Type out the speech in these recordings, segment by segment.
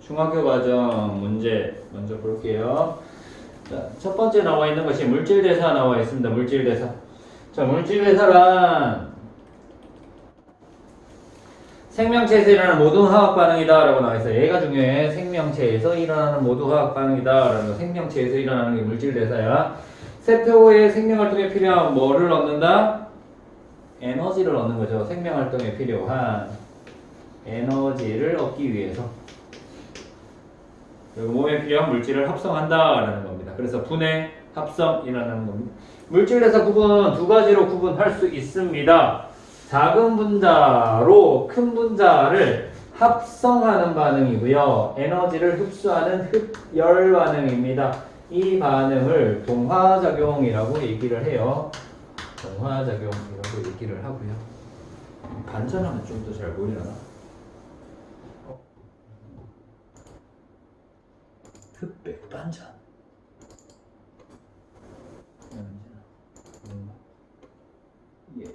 중학교 과정 문제 먼저 볼게요. 자, 첫 번째 나와 있는 것이 물질대사 나와 있습니다. 물질대사. 자, 물질대사란 생명체에서 일어나는 모든 화학 반응이다 라고 나와 있어요. 얘가 중요해. 생명체에서 일어나는 모든 화학 반응이다 라는 거. 생명체에서 일어나는 게 물질대사야. 세포의 생명활동에 필요한 뭐를 얻는다? 에너지를 얻는 거죠. 생명활동에 필요한 에너지를 얻기 위해서. 그리고 몸에 필요한 물질을 합성한다라는 겁니다. 그래서 분해, 합성 일어나는 겁니다. 물질에서 구분 두 가지로 구분할 수 있습니다. 작은 분자로 큰 분자를 합성하는 반응이고요. 에너지를 흡수하는 흡열 반응입니다. 이 반응을 동화작용이라고 얘기를 해요. 동화작용이라고 얘기를 하고요. 반전하면 좀 더 잘 보이려나? 흑백 반전. 예.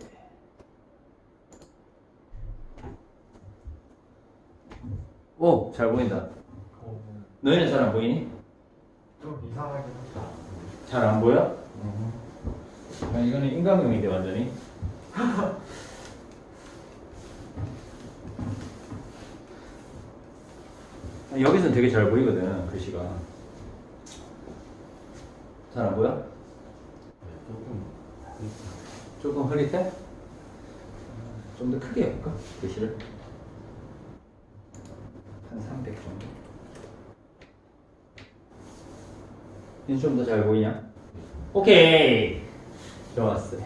오, 잘 보인다. 너희는 잘 안 보이니? 좀 이상하긴 하다. 잘 안 보여? 아, 이거는 인간용인데 완전히. 여기서는 되게 잘 보이거든, 글씨가. 잘 안 보여? 조금 흐릿해? 좀 더 크게 해볼까? 글씨를. 한 300 정도. 이제 좀 더 잘 보이냐? 오케이. 좋았어요.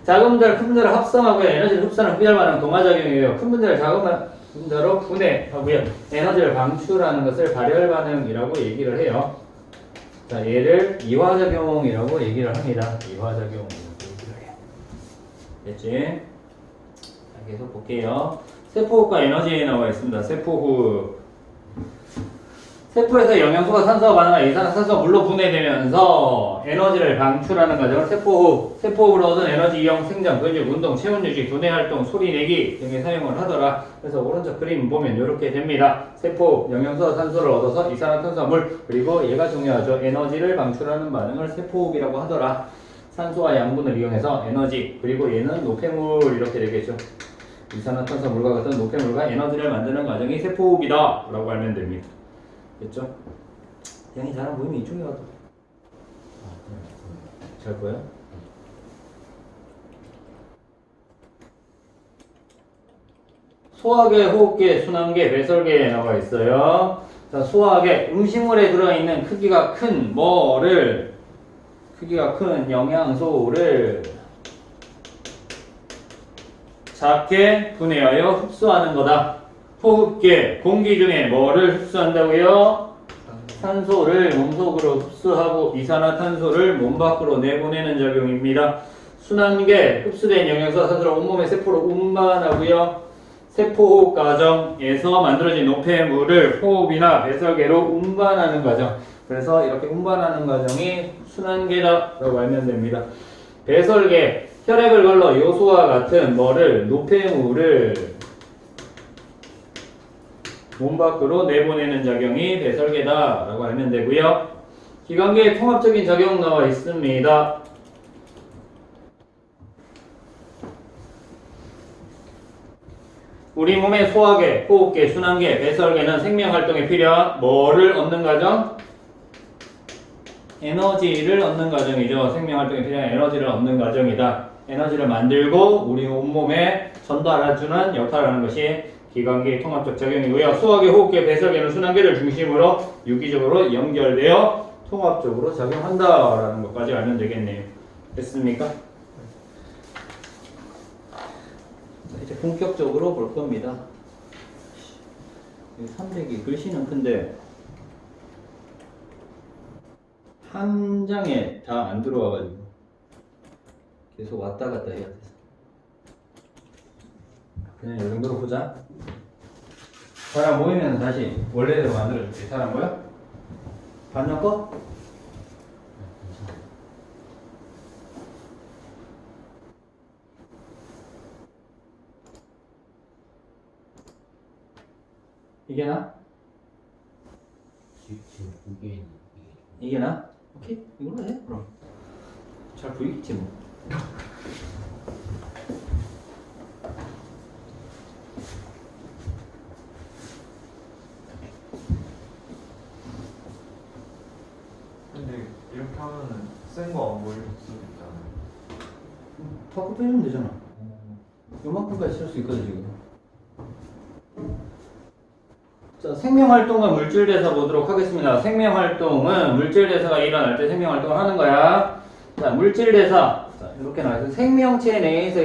작은 분자를 큰 분자를 합성하고요. 에너지를 흡수하는 흡열 반응 동화작용이에요. 큰 분자를 작은 분자로 분해하고요. 에너지를 방출하는 것을 발열 반응이라고 얘기를 해요. 자, 얘를 이화작용이라고 얘기를 합니다. 이화작용이라고 얘기를 해요. 됐지? 자, 계속 볼게요. 세포호흡과 에너지에 나와 있습니다. 세포호흡. 세포에서 영양소가 산소와 반응하여 이산화탄소가 물로 분해되면서 에너지를 방출하는 과정을 세포호흡, 세포호흡으로 얻은 에너지 이용, 생장, 근육, 운동, 체온 유지, 두뇌 활동, 소리 내기 등에 사용을 하더라. 그래서 오른쪽 그림 보면 이렇게 됩니다. 세포호흡, 영양소와 산소를 얻어서 이산화탄소와 물, 그리고 얘가 중요하죠. 에너지를 방출하는 반응을 세포호흡이라고 하더라. 산소와 양분을 이용해서 에너지, 그리고 얘는 노폐물 이렇게 되겠죠. 이산화탄소 물과 같은 노폐물과 에너지를 만드는 과정이 세포호흡이다 라고 알면 됩니다. 됐죠? 양이 잘 안 보이면 이쪽에 가도 잘 보여? 소화계, 호흡계, 순환계, 배설계에 나와 있어요. 자, 소화계, 음식물에 들어있는 크기가 큰 뭐를, 크기가 큰 영양소를 작게 분해하여 흡수하는 거다. 호흡계, 공기 중에 뭐를 흡수한다고요? 산소를 몸속으로 흡수하고 이산화탄소를 몸 밖으로 내보내는 작용입니다. 순환계, 흡수된 영양소와 산소를 온몸의 세포로 운반하고요. 세포호흡 과정에서 만들어진 노폐물을 호흡이나 배설계로 운반하는 과정. 그래서 이렇게 운반하는 과정이 순환계다라고 알면 됩니다. 배설계, 혈액을 걸러 요소와 같은 뭐를, 노폐물을 몸 밖으로 내보내는 작용이 배설계다 라고 알면 되고요. 기관계의 통합적인 작용 나와 있습니다. 우리 몸의 소화계, 호흡계, 순환계, 배설계는 생명활동에 필요한 뭐를 얻는 과정? 에너지를 얻는 과정이죠. 생명활동에 필요한 에너지를 얻는 과정이다. 에너지를 만들고 우리 온몸에 전달해주는 역할을 하는 것이 기관계의 통합적 작용이고요. 소화계, 호흡계, 배설계는 순환계를 중심으로 유기적으로 연결되어 통합적으로 작용한다라는 것까지 알면 되겠네요. 됐습니까? 자, 이제 본격적으로 볼 겁니다. 300이 글씨는 큰데 한 장에 다 안 들어와가지고 계속 왔다 갔다 해야 돼서 그냥 이 정도로 보자. 사람 모이면 다시 원래대로 만들어줄게. 사람 모여? 반영 거? 이게 나? 지금 이게 있는 이게 나? 오케이 이걸로 해 그럼 잘 보이겠지 뭐. 근데 이렇게 하면은 센 거 안 보일 수도 있잖아요. 턱 빼주면 되잖아. 요만큼까지 쓸 수 있거든 지금. 자, 생명활동과 물질대사 보도록 하겠습니다. 생명활동은 물질대사가 일어날 때 생명활동을 하는 거야. 자, 물질대사. 자, 이렇게 나와서 생명체 내에서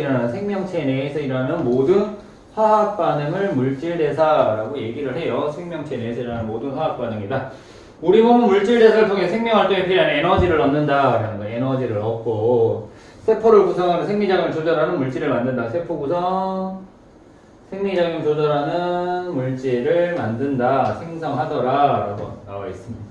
일어나는 모든 화학 반응을 물질대사라고 얘기를 해요. 생명체 내에서 일어나는 모든 화학 반응이다. 우리 몸은 물질대사를 통해 생명활동에 필요한 에너지를 얻는다라는 거야. 에너지를 얻고 세포를 구성하는 생리작용을 조절하는 물질을 만든다. 세포 구성 생리작용 조절하는 물질을 만든다, 생성하더라 라고 나와 있습니다.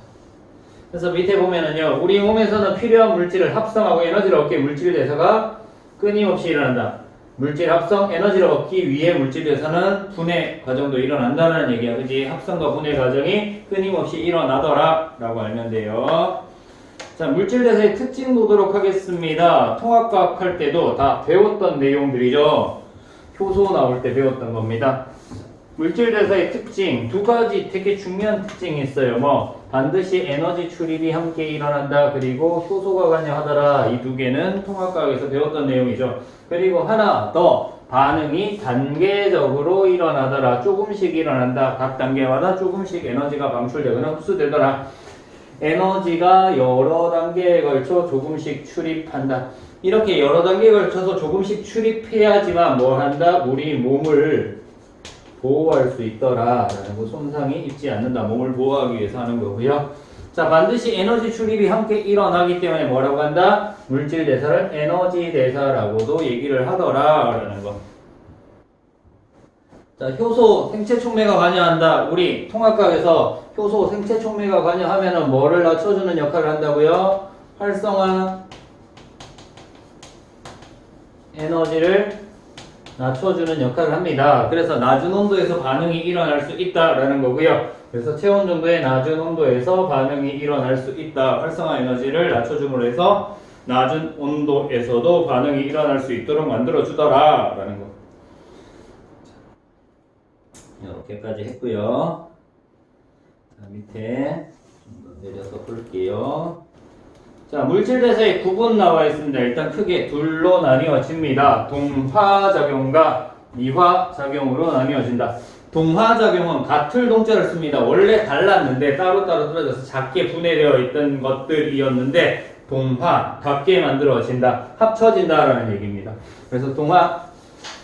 그래서 밑에 보면은요, 우리 몸에서는 필요한 물질을 합성하고 에너지를 얻기 위해 물질 대사가 끊임없이 일어난다. 물질 합성, 에너지를 얻기 위해 물질 대사는 분해 과정도 일어난다는 얘기야. 그지? 합성과 분해 과정이 끊임없이 일어나더라 라고 알면 돼요. 자, 물질 대사의 특징 보도록 하겠습니다. 통합과학 할 때도 다 배웠던 내용들이죠. 효소 나올 때 배웠던 겁니다. 물질대사의 특징 두 가지 되게 중요한 특징이 있어요. 뭐 반드시 에너지 출입이 함께 일어난다. 그리고 효소가 관여하더라. 이 두 개는 통합과학에서 배웠던 내용이죠. 그리고 하나 더 반응이 단계적으로 일어나더라. 조금씩 일어난다. 각 단계마다 조금씩 에너지가 방출되거나 흡수되더라. 에너지가 여러 단계에 걸쳐 조금씩 출입한다. 이렇게 여러 단계에 걸쳐서 조금씩 출입해야지만 뭘 한다? 우리 몸을 보호할 수 있더라 라는 거. 손상이 입지 않는다. 몸을 보호하기 위해서 하는 거고요. 자, 반드시 에너지 출입이 함께 일어나기 때문에 뭐라고 한다? 물질 대사를 에너지 대사라고도 얘기를 하더라 라는 거. 자, 효소 생체 촉매가 관여한다. 우리 통합과학에서 효소 생체 촉매가 관여하면은 뭐를 낮춰주는 역할을 한다고요? 활성화 에너지를 낮춰주는 역할을 합니다. 그래서 낮은 온도에서 반응이 일어날 수 있다라는 거고요. 그래서 체온 정도의 낮은 온도에서 반응이 일어날 수 있다. 활성화 에너지를 낮춰줌으로 해서 낮은 온도에서도 반응이 일어날 수 있도록 만들어주더라라는 거. 이렇게까지 했고요. 자, 밑에 좀 더 내려서 볼게요. 자, 물질대사의 구분 나와 있습니다. 일단 크게 둘로 나뉘어집니다. 동화작용과 이화작용으로 나뉘어진다. 동화작용은 같은 동자를 씁니다. 원래 달랐는데 따로따로 떨어져서 작게 분해되어 있던 것들이었는데 동화, 같게 만들어진다. 합쳐진다라는 얘기입니다. 그래서 동화,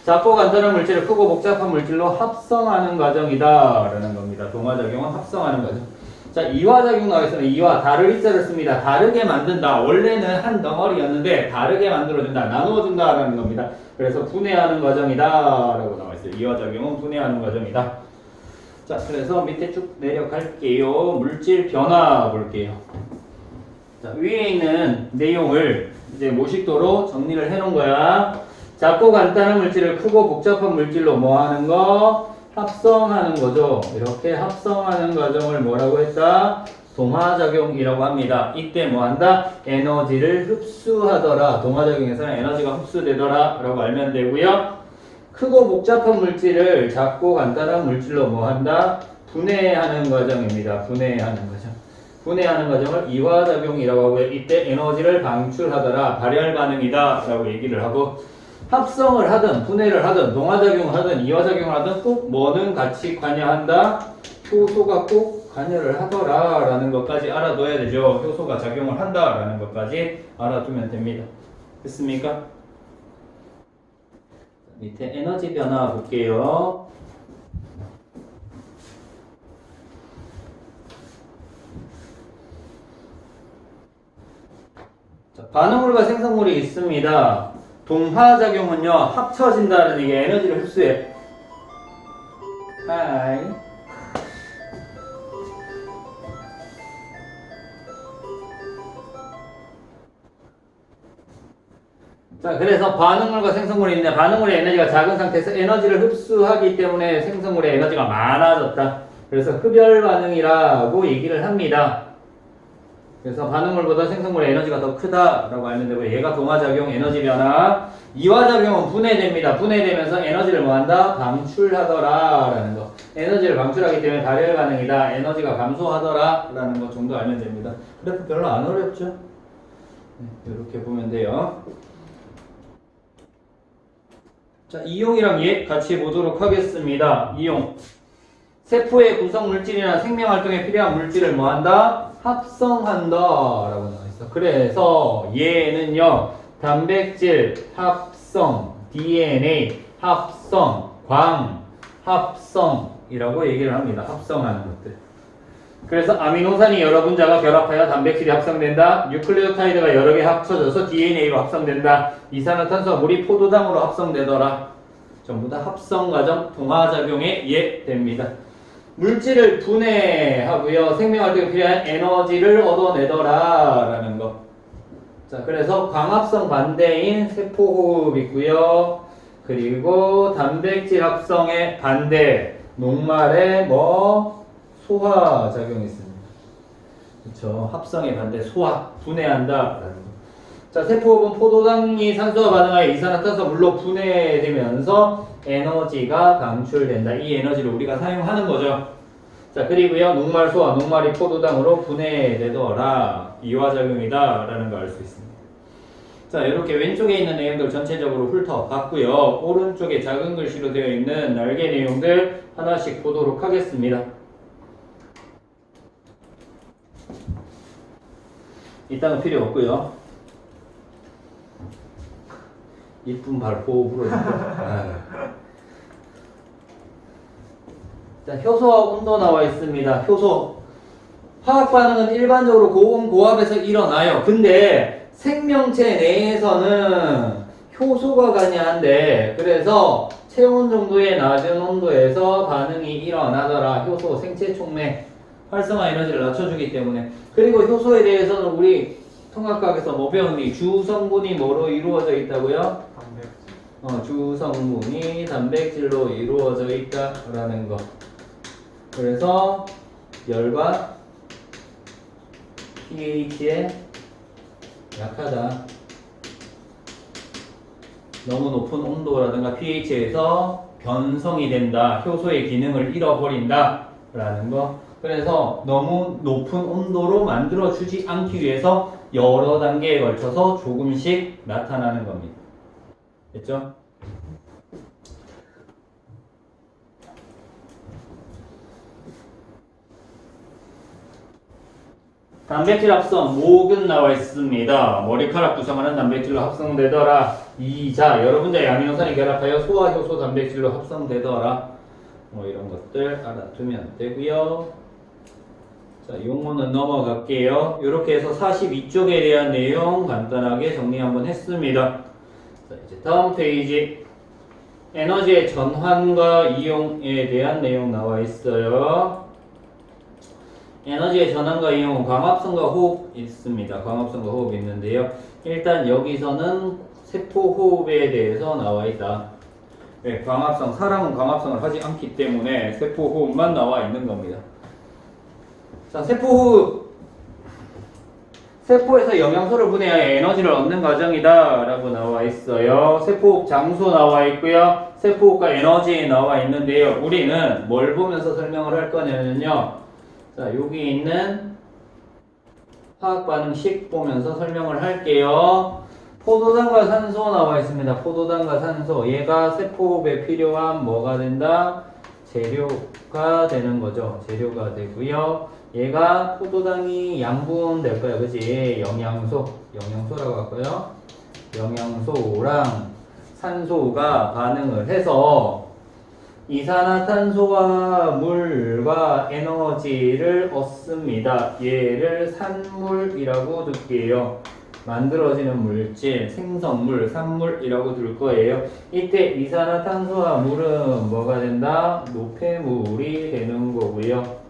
작고 간단한 물질을 크고 복잡한 물질로 합성하는 과정이다라는 겁니다. 동화작용은 합성하는 과정. 자, 이화작용 나와 있으면 이화, 다를 이자를 씁니다. 다르게 만든다. 원래는 한 덩어리였는데 다르게 만들어준다. 나누어준다라는 겁니다. 그래서 분해하는 과정이다 라고 나와 있어요. 이화작용은 분해하는 과정이다. 자, 그래서 밑에 쭉 내려갈게요. 물질 변화 볼게요. 자, 위에 있는 내용을 이제 모식도로 정리를 해 놓은 거야. 작고 간단한 물질을 크고 복잡한 물질로 뭐 하는 거? 합성하는 거죠. 이렇게 합성하는 과정을 뭐라고 했다? 동화작용이라고 합니다. 이때 뭐 한다? 에너지를 흡수하더라. 동화작용에서는 에너지가 흡수되더라 라고 알면 되고요. 크고 복잡한 물질을 작고 간단한 물질로 뭐 한다? 분해하는 과정입니다. 분해하는 과정. 분해하는 과정을 이화작용이라고 하고요. 이때 에너지를 방출하더라. 발열 반응이다 라고 얘기를 하고, 합성을 하든 분해를 하든 동화작용을 하든 이화작용을 하든 꼭 뭐는 같이 관여한다? 효소가 꼭 관여를 하더라 라는 것까지 알아둬야 되죠. 효소가 작용을 한다 라는 것까지 알아두면 됩니다. 됐습니까? 밑에 에너지 변화 볼게요. 자, 반응물과 생성물이 있습니다. 동화작용은요, 합쳐진다는 얘기, 에너지를 흡수해. 하이. 자, 그래서 반응물과 생성물이 있는데, 반응물의 에너지가 작은 상태에서 에너지를 흡수하기 때문에 생성물의 에너지가 많아졌다. 그래서 흡열 반응이라고 얘기를 합니다. 그래서 반응물보다 생성물의 에너지가 더 크다라고 알면 되고, 얘가 동화작용, 에너지 변화. 이화작용은 분해됩니다. 분해되면서 에너지를 뭐한다? 방출하더라 라는 거. 에너지를 방출하기 때문에 발열 반응이다. 에너지가 감소하더라 라는 거 정도 알면 됩니다. 그래프 별로 안 어렵죠? 이렇게 보면 돼요. 자, 이용이랑 얘 같이 보도록 하겠습니다. 이용. 세포의 구성 물질이나 생명 활동에 필요한 물질을 뭐한다? 합성한다 라고 나와있어. 그래서 얘는요, 단백질 합성, DNA 합성, 광 합성이라고 얘기를 합니다. 합성하는 것들. 그래서 아미노산이 여러 분자가 결합하여 단백질이 합성된다. 뉴클레오타이드가 여러 개 합쳐져서 DNA로 합성된다. 이산화탄소와 물이 포도당으로 합성되더라. 전부 다 합성 과정, 동화작용에 됩니다. 물질을 분해하고요. 생명활동에 필요한 에너지를 얻어내더라 라는 거. 자, 그래서 광합성 반대인 세포호흡 있고요. 그리고 단백질 합성의 반대, 녹말의 소화작용이 있습니다. 그렇죠. 합성의 반대, 소화, 분해한다 라는 거. 자, 세포호흡은 포도당이 산소와 반응하여 이산화탄소 물로 분해되면서 에너지가 방출된다. 이 에너지를 우리가 사용하는 거죠. 자, 그리고요, 녹말 소화, 녹말이 포도당으로 분해되더라. 이화작용이다 라는 걸 알 수 있습니다. 자, 이렇게 왼쪽에 있는 내용들 전체적으로 훑어봤고요. 오른쪽에 작은 글씨로 되어 있는 날개 내용들 하나씩 보도록 하겠습니다. 이따가 필요 없고요. 이쁜 발포부로 자, 효소와 온도 나와 있습니다. 효소. 화학 반응은 일반적으로 고온 고압에서 일어나요. 근데 생명체 내에서는 효소가 가능한데, 그래서 체온 정도의 낮은 온도에서 반응이 일어나더라. 효소, 생체 촉매, 활성화 에너지를 낮춰주기 때문에. 그리고 효소에 대해서는 우리 통합과학에서 뭐 배웠니? 주성분이 뭐로 이루어져 있다고요? 단백질. 주성분이 단백질로 이루어져 있다라는 거. 그래서 열과 pH에 약하다. 너무 높은 온도라든가 pH에서 변성이 된다. 효소의 기능을 잃어버린다 라는 거. 그래서 너무 높은 온도로 만들어주지 않기 위해서 여러 단계에 걸쳐서 조금씩 나타나는 겁니다. 됐죠? 단백질 합성, 목은 나와 있습니다. 머리카락 구성하는 단백질로 합성되더라. 자, 여러 분자의 아미노산이 결합하여 소화 효소 단백질로 합성되더라. 뭐 이런 것들 알아두면 되고요. 자, 용어는 넘어갈게요. 이렇게 해서 42쪽에 대한 내용 간단하게 정리 한번 했습니다. 자, 이제 다음 페이지. 에너지의 전환과 이용에 대한 내용 나와 있어요. 에너지의 전환과 이용은 광합성과 호흡 있습니다. 광합성과 호흡 있는데요. 일단 여기서는 세포호흡에 대해서 나와 있다. 네, 광합성, 사람은 광합성을 하지 않기 때문에 세포호흡만 나와 있는 겁니다. 자, 세포호흡. 세포에서 영양소를 분해하여 에너지를 얻는 과정이다 라고 나와 있어요. 세포호흡 장소 나와 있고요. 세포호흡과 에너지 나와 있는데요. 우리는 뭘 보면서 설명을 할 거냐면요. 자, 여기 있는 화학반응식 보면서 설명을 할게요. 포도당과 산소 나와 있습니다. 포도당과 산소. 얘가 세포호흡에 필요한 뭐가 된다? 재료가 되는 거죠. 재료가 되고요. 얘가 포도당이 양분 될 거야. 그지? 영양소라고 할까요? 영양소랑 산소가 반응을 해서 이산화탄소와 물과 에너지를 얻습니다. 얘를 산물이라고 둘게요. 만들어지는 물질, 생성물, 산물이라고 둘 거예요. 이때 이산화탄소와 물은 뭐가 된다? 노폐물이 되는 거고요.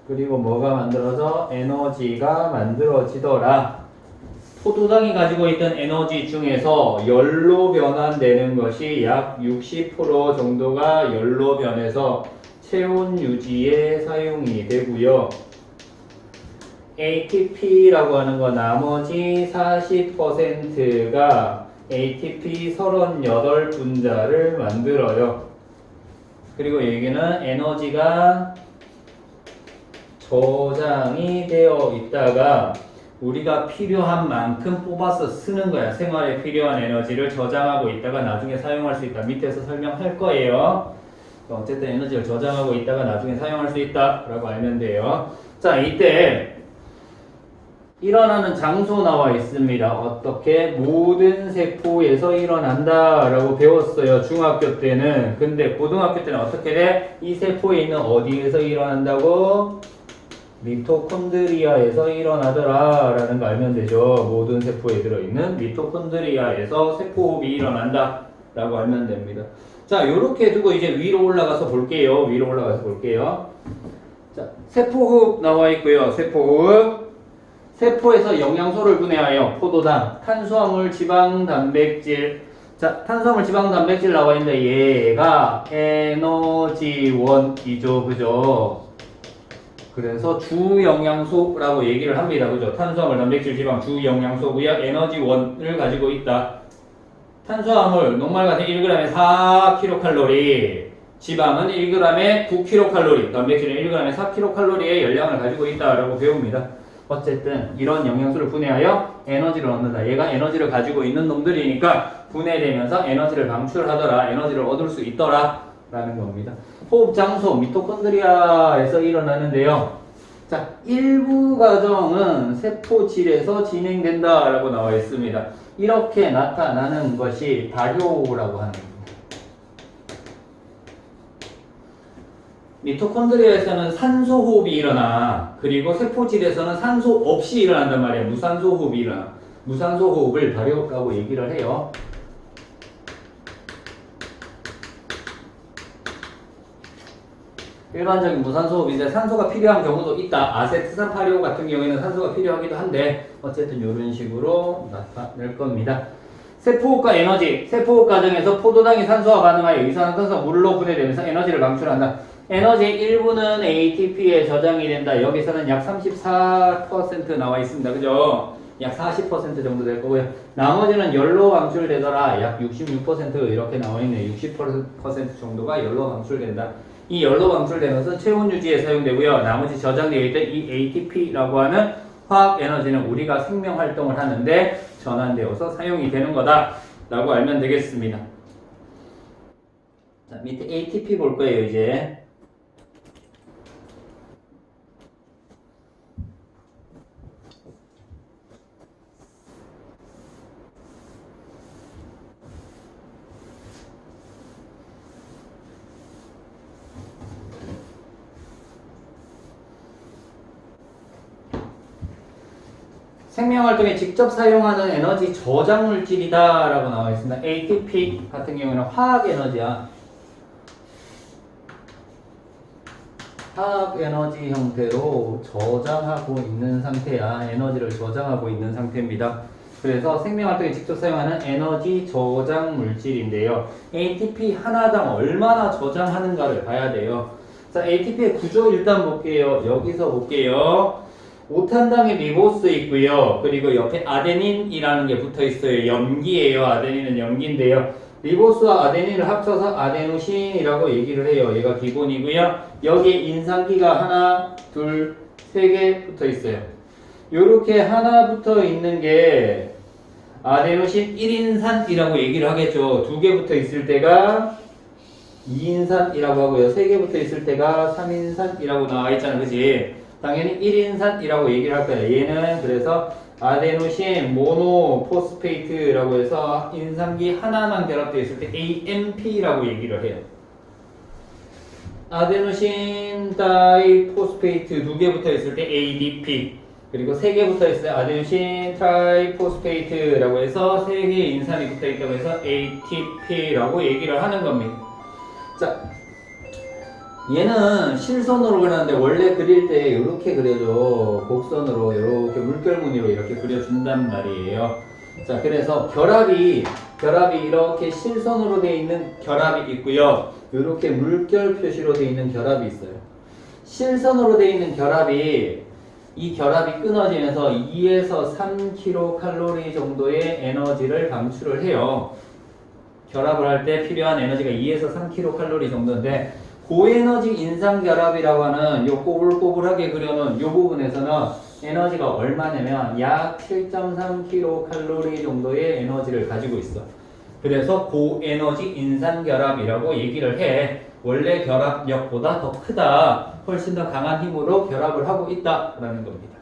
그리고 뭐가 만들어져? 에너지가 만들어지더라. 포도당이 가지고 있던 에너지 중에서 열로 변환되는 것이 약 60% 정도가 열로 변해서 체온 유지에 사용이 되고요. ATP라고 하는 거 나머지 40%가 ATP 38분자를 만들어요. 그리고 여기는 에너지가 저장이 되어 있다가 우리가 필요한 만큼 뽑아서 쓰는 거야. 생활에 필요한 에너지를 저장하고 있다가 나중에 사용할 수 있다. 밑에서 설명할 거예요. 어쨌든 에너지를 저장하고 있다가 나중에 사용할 수 있다 라고 알면 돼요. 자, 이때 일어나는 장소 나와 있습니다. 어떻게? 모든 세포에서 일어난다 라고 배웠어요. 중학교 때는. 근데 고등학교 때는 어떻게 돼? 이 세포에 있는 어디에서 일어난다고? 미토콘드리아에서 일어나더라 라는 거 알면 되죠. 모든 세포에 들어있는 미토콘드리아에서 세포호흡이 일어난다 라고 알면 됩니다. 자, 요렇게 두고 이제 위로 올라가서 볼게요. 위로 올라가서 볼게요. 자, 세포호흡 나와 있고요. 세포호흡. 세포에서 영양소를 분해하여 포도당, 탄수화물, 지방, 단백질. 자, 탄수화물, 지방, 단백질 나와 있는데 얘가 에너지원이죠. 그죠? 그래서 주영양소라고 얘기를 합니다. 그죠? 탄수화물, 단백질, 지방, 주영양소고요. 에너지원을 가지고 있다. 탄수화물, 녹말 같은 1g에 4kcal, 지방은 1g에 9kcal, 단백질은 1g에 4kcal의 열량을 가지고 있다라고 배웁니다. 어쨌든 이런 영양소를 분해하여 에너지를 얻는다. 얘가 에너지를 가지고 있는 놈들이니까 분해되면서 에너지를 방출하더라. 에너지를 얻을 수 있더라. 라는 겁니다. 호흡 장소 미토콘드리아에서 일어나는데요. 자, 일부 과정은 세포질에서 진행된다 라고 나와 있습니다. 이렇게 나타나는 것이 발효라고 하는 겁니다. 미토콘드리아에서는 산소 호흡이 일어나. 그리고 세포질에서는 산소 없이 일어난단 말이에요. 무산소 호흡이 일어나. 무산소 호흡을 발효라고 얘기를 해요. 일반적인 무산소 호흡인데 산소가 필요한 경우도 있다. 아세트산파리오 같은 경우에는 산소가 필요하기도 한데 어쨌든 이런 식으로 나타낼 겁니다. 세포호흡과 에너지. 세포호흡 과정에서 포도당이 산소와 반응하여 이산화탄소가 물로 분해되면서 에너지를 방출한다. 에너지의 일부는 ATP에 저장이 된다. 여기서는 약 34% 나와 있습니다. 그죠? 약 40% 정도 될 거고요. 나머지는 열로 방출되더라. 약 66% 이렇게 나와 있네. 60% 정도가 열로 방출된다. 이 열로 방출되면서 체온 유지에 사용되고요. 나머지 저장되어 있던 이 ATP라고 하는 화학 에너지는 우리가 생명 활동을 하는데 전환되어서 사용이 되는 거다 라고 알면 되겠습니다. 자, 밑에 ATP 볼 거예요. 이제 생명활동에 직접 사용하는 에너지 저장 물질이다 라고 나와 있습니다. ATP 같은 경우는 화학 에너지야. 화학 에너지 형태로 저장하고 있는 상태야. 에너지를 저장하고 있는 상태입니다. 그래서 생명활동에 직접 사용하는 에너지 저장 물질인데요. ATP 하나당 얼마나 저장하는가를 봐야 돼요. 자, ATP의 구조 일단 볼게요. 여기서 볼게요. 5탄당에 리보스 있고요. 그리고 옆에 아데닌이라는 게 붙어 있어요. 염기예요. 아데닌은 염기인데요. 리보스와 아데닌을 합쳐서 아데노신이라고 얘기를 해요. 얘가 기본이고요. 여기에 인산기가 하나, 둘, 세 개 붙어 있어요. 요렇게 하나 붙어 있는 게 아데노신 1인산이라고 얘기를 하겠죠. 두 개 붙어 있을 때가 2인산이라고 하고요. 세 개 붙어 있을 때가 3인산이라고 나와 있잖아. 그치? 당연히 1인산이라고 얘기를 할 거야. 얘는 그래서 아데노신 모노포스페이트라고 해서 인산기 하나만 결합되어 있을 때 AMP라고 얘기를 해요. 아데노신 다이포스페이트 두 개 붙어 있을 때 ADP, 그리고 세 개 붙어 있을 때 아데노신 트라이포스페이트라고 해서 세 개의 인산이 붙어 있다고 해서 ATP라고 얘기를 하는 겁니다. 자, 얘는 실선으로 그렸는데 원래 그릴 때 이렇게 그려줘. 곡선으로 이렇게 물결무늬로 이렇게 그려준단 말이에요. 자, 그래서 결합이 이렇게 실선으로 되어 있는 결합이 있고요. 이렇게 물결 표시로 되어 있는 결합이 있어요. 실선으로 되어 있는 결합이 이 결합이 끊어지면서 2에서 3kcal 정도의 에너지를 방출을 해요. 결합을 할 때 필요한 에너지가 2에서 3kcal 정도인데 고에너지 인상결합이라고 하는 요 꼬불꼬불하게 그려놓은 요 부분에서는 에너지가 얼마냐면 약 7.3kcal 정도의 에너지를 가지고 있어. 그래서 고에너지 인산결합이라고 얘기를 해. 원래 결합력보다 더 크다. 훨씬 더 강한 힘으로 결합을 하고 있다라는 겁니다.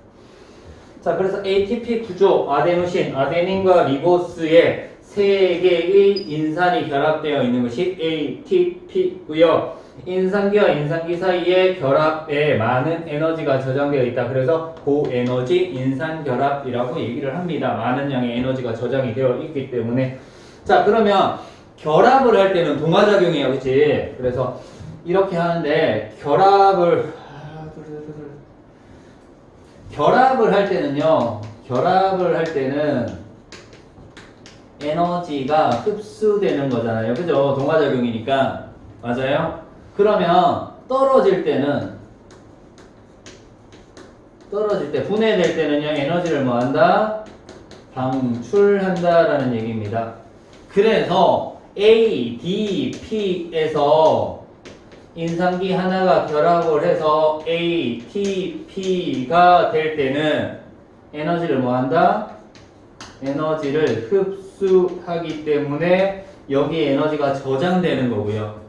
자, 그래서 ATP 구조, 아데노신, 아데닌과 리보스의 세 개의 인산이 결합되어 있는 것이 ATP고요. 인산기와 인산기 사이의 결합에 많은 에너지가 저장되어 있다. 그래서 고에너지 인산결합이라고 얘기를 합니다. 많은 양의 에너지가 저장이 되어 있기 때문에. 자, 그러면 결합을 할 때는 동화작용이야, 그치? 그래서 이렇게 하는데 결합을 할 때는 에너지가 흡수되는 거잖아요, 그죠? 동화작용이니까. 맞아요? 그러면 떨어질 때 분해될 때는요, 에너지를 뭐 한다? 방출한다라는 얘기입니다. 그래서 ADP에서 인산기 하나가 결합을 해서 ATP가 될 때는 에너지를 뭐 한다? 에너지를 흡수하기 때문에 여기에 에너지가 저장되는 거고요.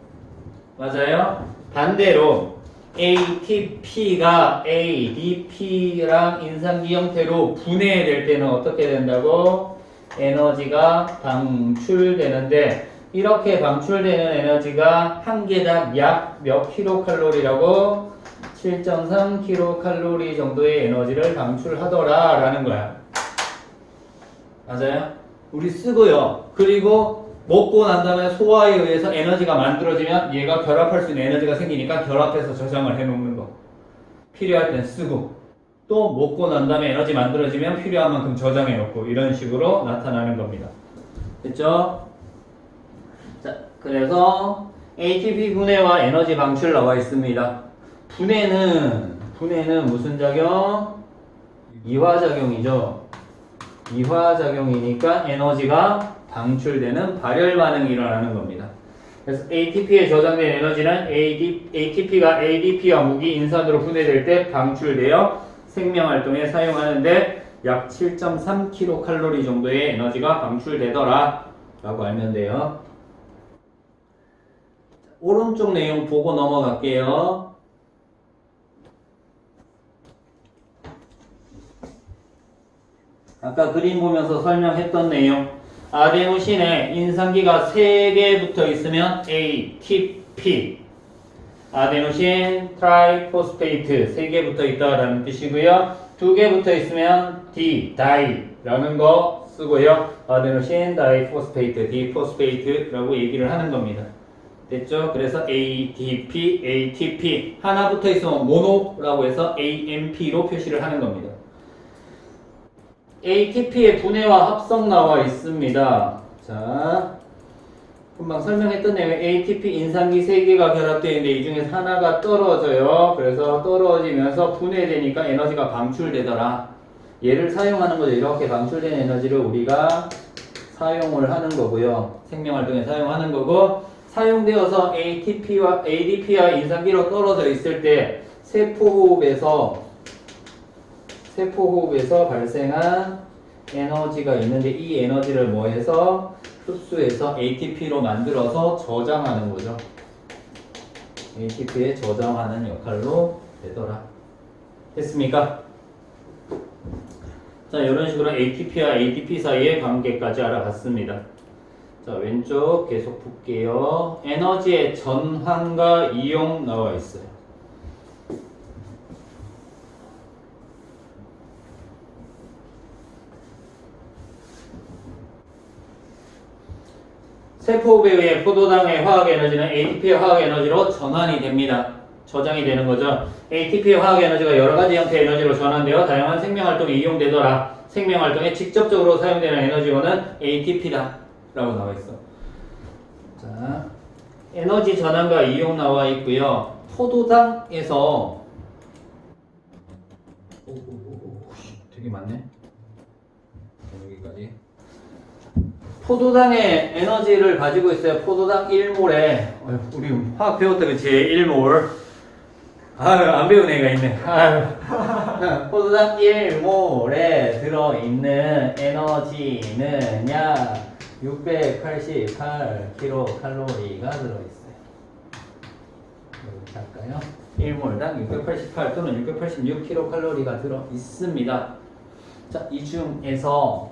맞아요? 반대로 ATP가 ADP랑 인산기 형태로 분해될 때는 어떻게 된다고? 에너지가 방출되는데 이렇게 방출되는 에너지가 한 개당 약 몇 킬로칼로리라고? 7.3kcal 정도의 에너지를 방출하더라 라는 거야. 맞아요? 우리 쓰고요. 그리고 먹고 난 다음에 소화에 의해서 에너지가 만들어지면 얘가 결합할 수 있는 에너지가 생기니까 결합해서 저장을 해놓는 거. 필요할 땐 쓰고 또 먹고 난 다음에 에너지 만들어지면 필요한 만큼 저장해놓고 이런 식으로 나타나는 겁니다. 됐죠? 자, 그래서 ATP 분해와 에너지 방출 나와 있습니다. 분해는 무슨 작용? 이화작용이죠. 이화작용이니까 에너지가 방출되는 발열 반응이 일어나는 겁니다. 그래서 ATP에 저장된 에너지는 ATP가 ADP와 무기 인산으로 분해될 때 방출되어 생명활동에 사용하는데 약 7.3kcal 정도의 에너지가 방출되더라 라고 알면 돼요. 오른쪽 내용 보고 넘어갈게요. 아까 그림 보면서 설명했던 내용. 아데노신에 인산기가 3개 붙어 있으면 ATP. 아데노신 트라이포스페이트 3개 붙어 있다라는 뜻이고요. 2개 붙어 있으면 D, 다이라는 거 쓰고요. 아데노신 다이포스페이트, 디포스페이트라고 얘기를 하는 겁니다. 됐죠? 그래서 ADP, ATP 하나 붙어 있으면 모노라고 해서 AMP로 표시를 하는 겁니다. ATP의 분해와 합성 나와 있습니다. 자, 금방 설명했던 내용 ATP 인산기 3개가 결합되어 있는데 이 중에서 하나가 떨어져요. 그래서 떨어지면서 분해되니까 에너지가 방출되더라. 얘를 사용하는 거죠. 이렇게 방출된 에너지를 우리가 사용을 하는 거고요. 생명활동에 사용하는 거고, 사용되어서 ATP와 ADP와 인산기로 떨어져 있을 때 세포호흡에서 발생한 에너지가 있는데 이 에너지를 뭐해서 흡수해서 ATP로 만들어서 저장하는 거죠. ATP에 저장하는 역할로 되더라. 됐습니까? 자, 이런 식으로 ATP와 ADP 사이의 관계까지 알아봤습니다. 자, 왼쪽 계속 볼게요. 에너지의 전환과 이용 나와 있어요. 세포호흡에 의해 포도당의 화학에너지는 ATP의 화학에너지로 전환이 됩니다. 저장이 되는 거죠. ATP의 화학에너지가 여러가지 형태의 에너지로 전환되어 다양한 생명활동에 이용되더라. 생명활동에 직접적으로 사용되는 에너지원은 ATP다 라고 나와 있어. 자, 에너지 전환과 이용 나와 있고요. 포도당에서 되게 많네. 여기까지. 포도당의 에너지를 가지고 있어요. 포도당 1몰에 우리 화학 배웠다 그치? 1몰. 아유 안 배운 애가 있네. 아유. 포도당 1몰에 들어있는 에너지는 약 688kcal가 들어있어요. 여기 할까요? 1몰당 688 또는 686kcal가 들어있습니다. 자, 이 중에서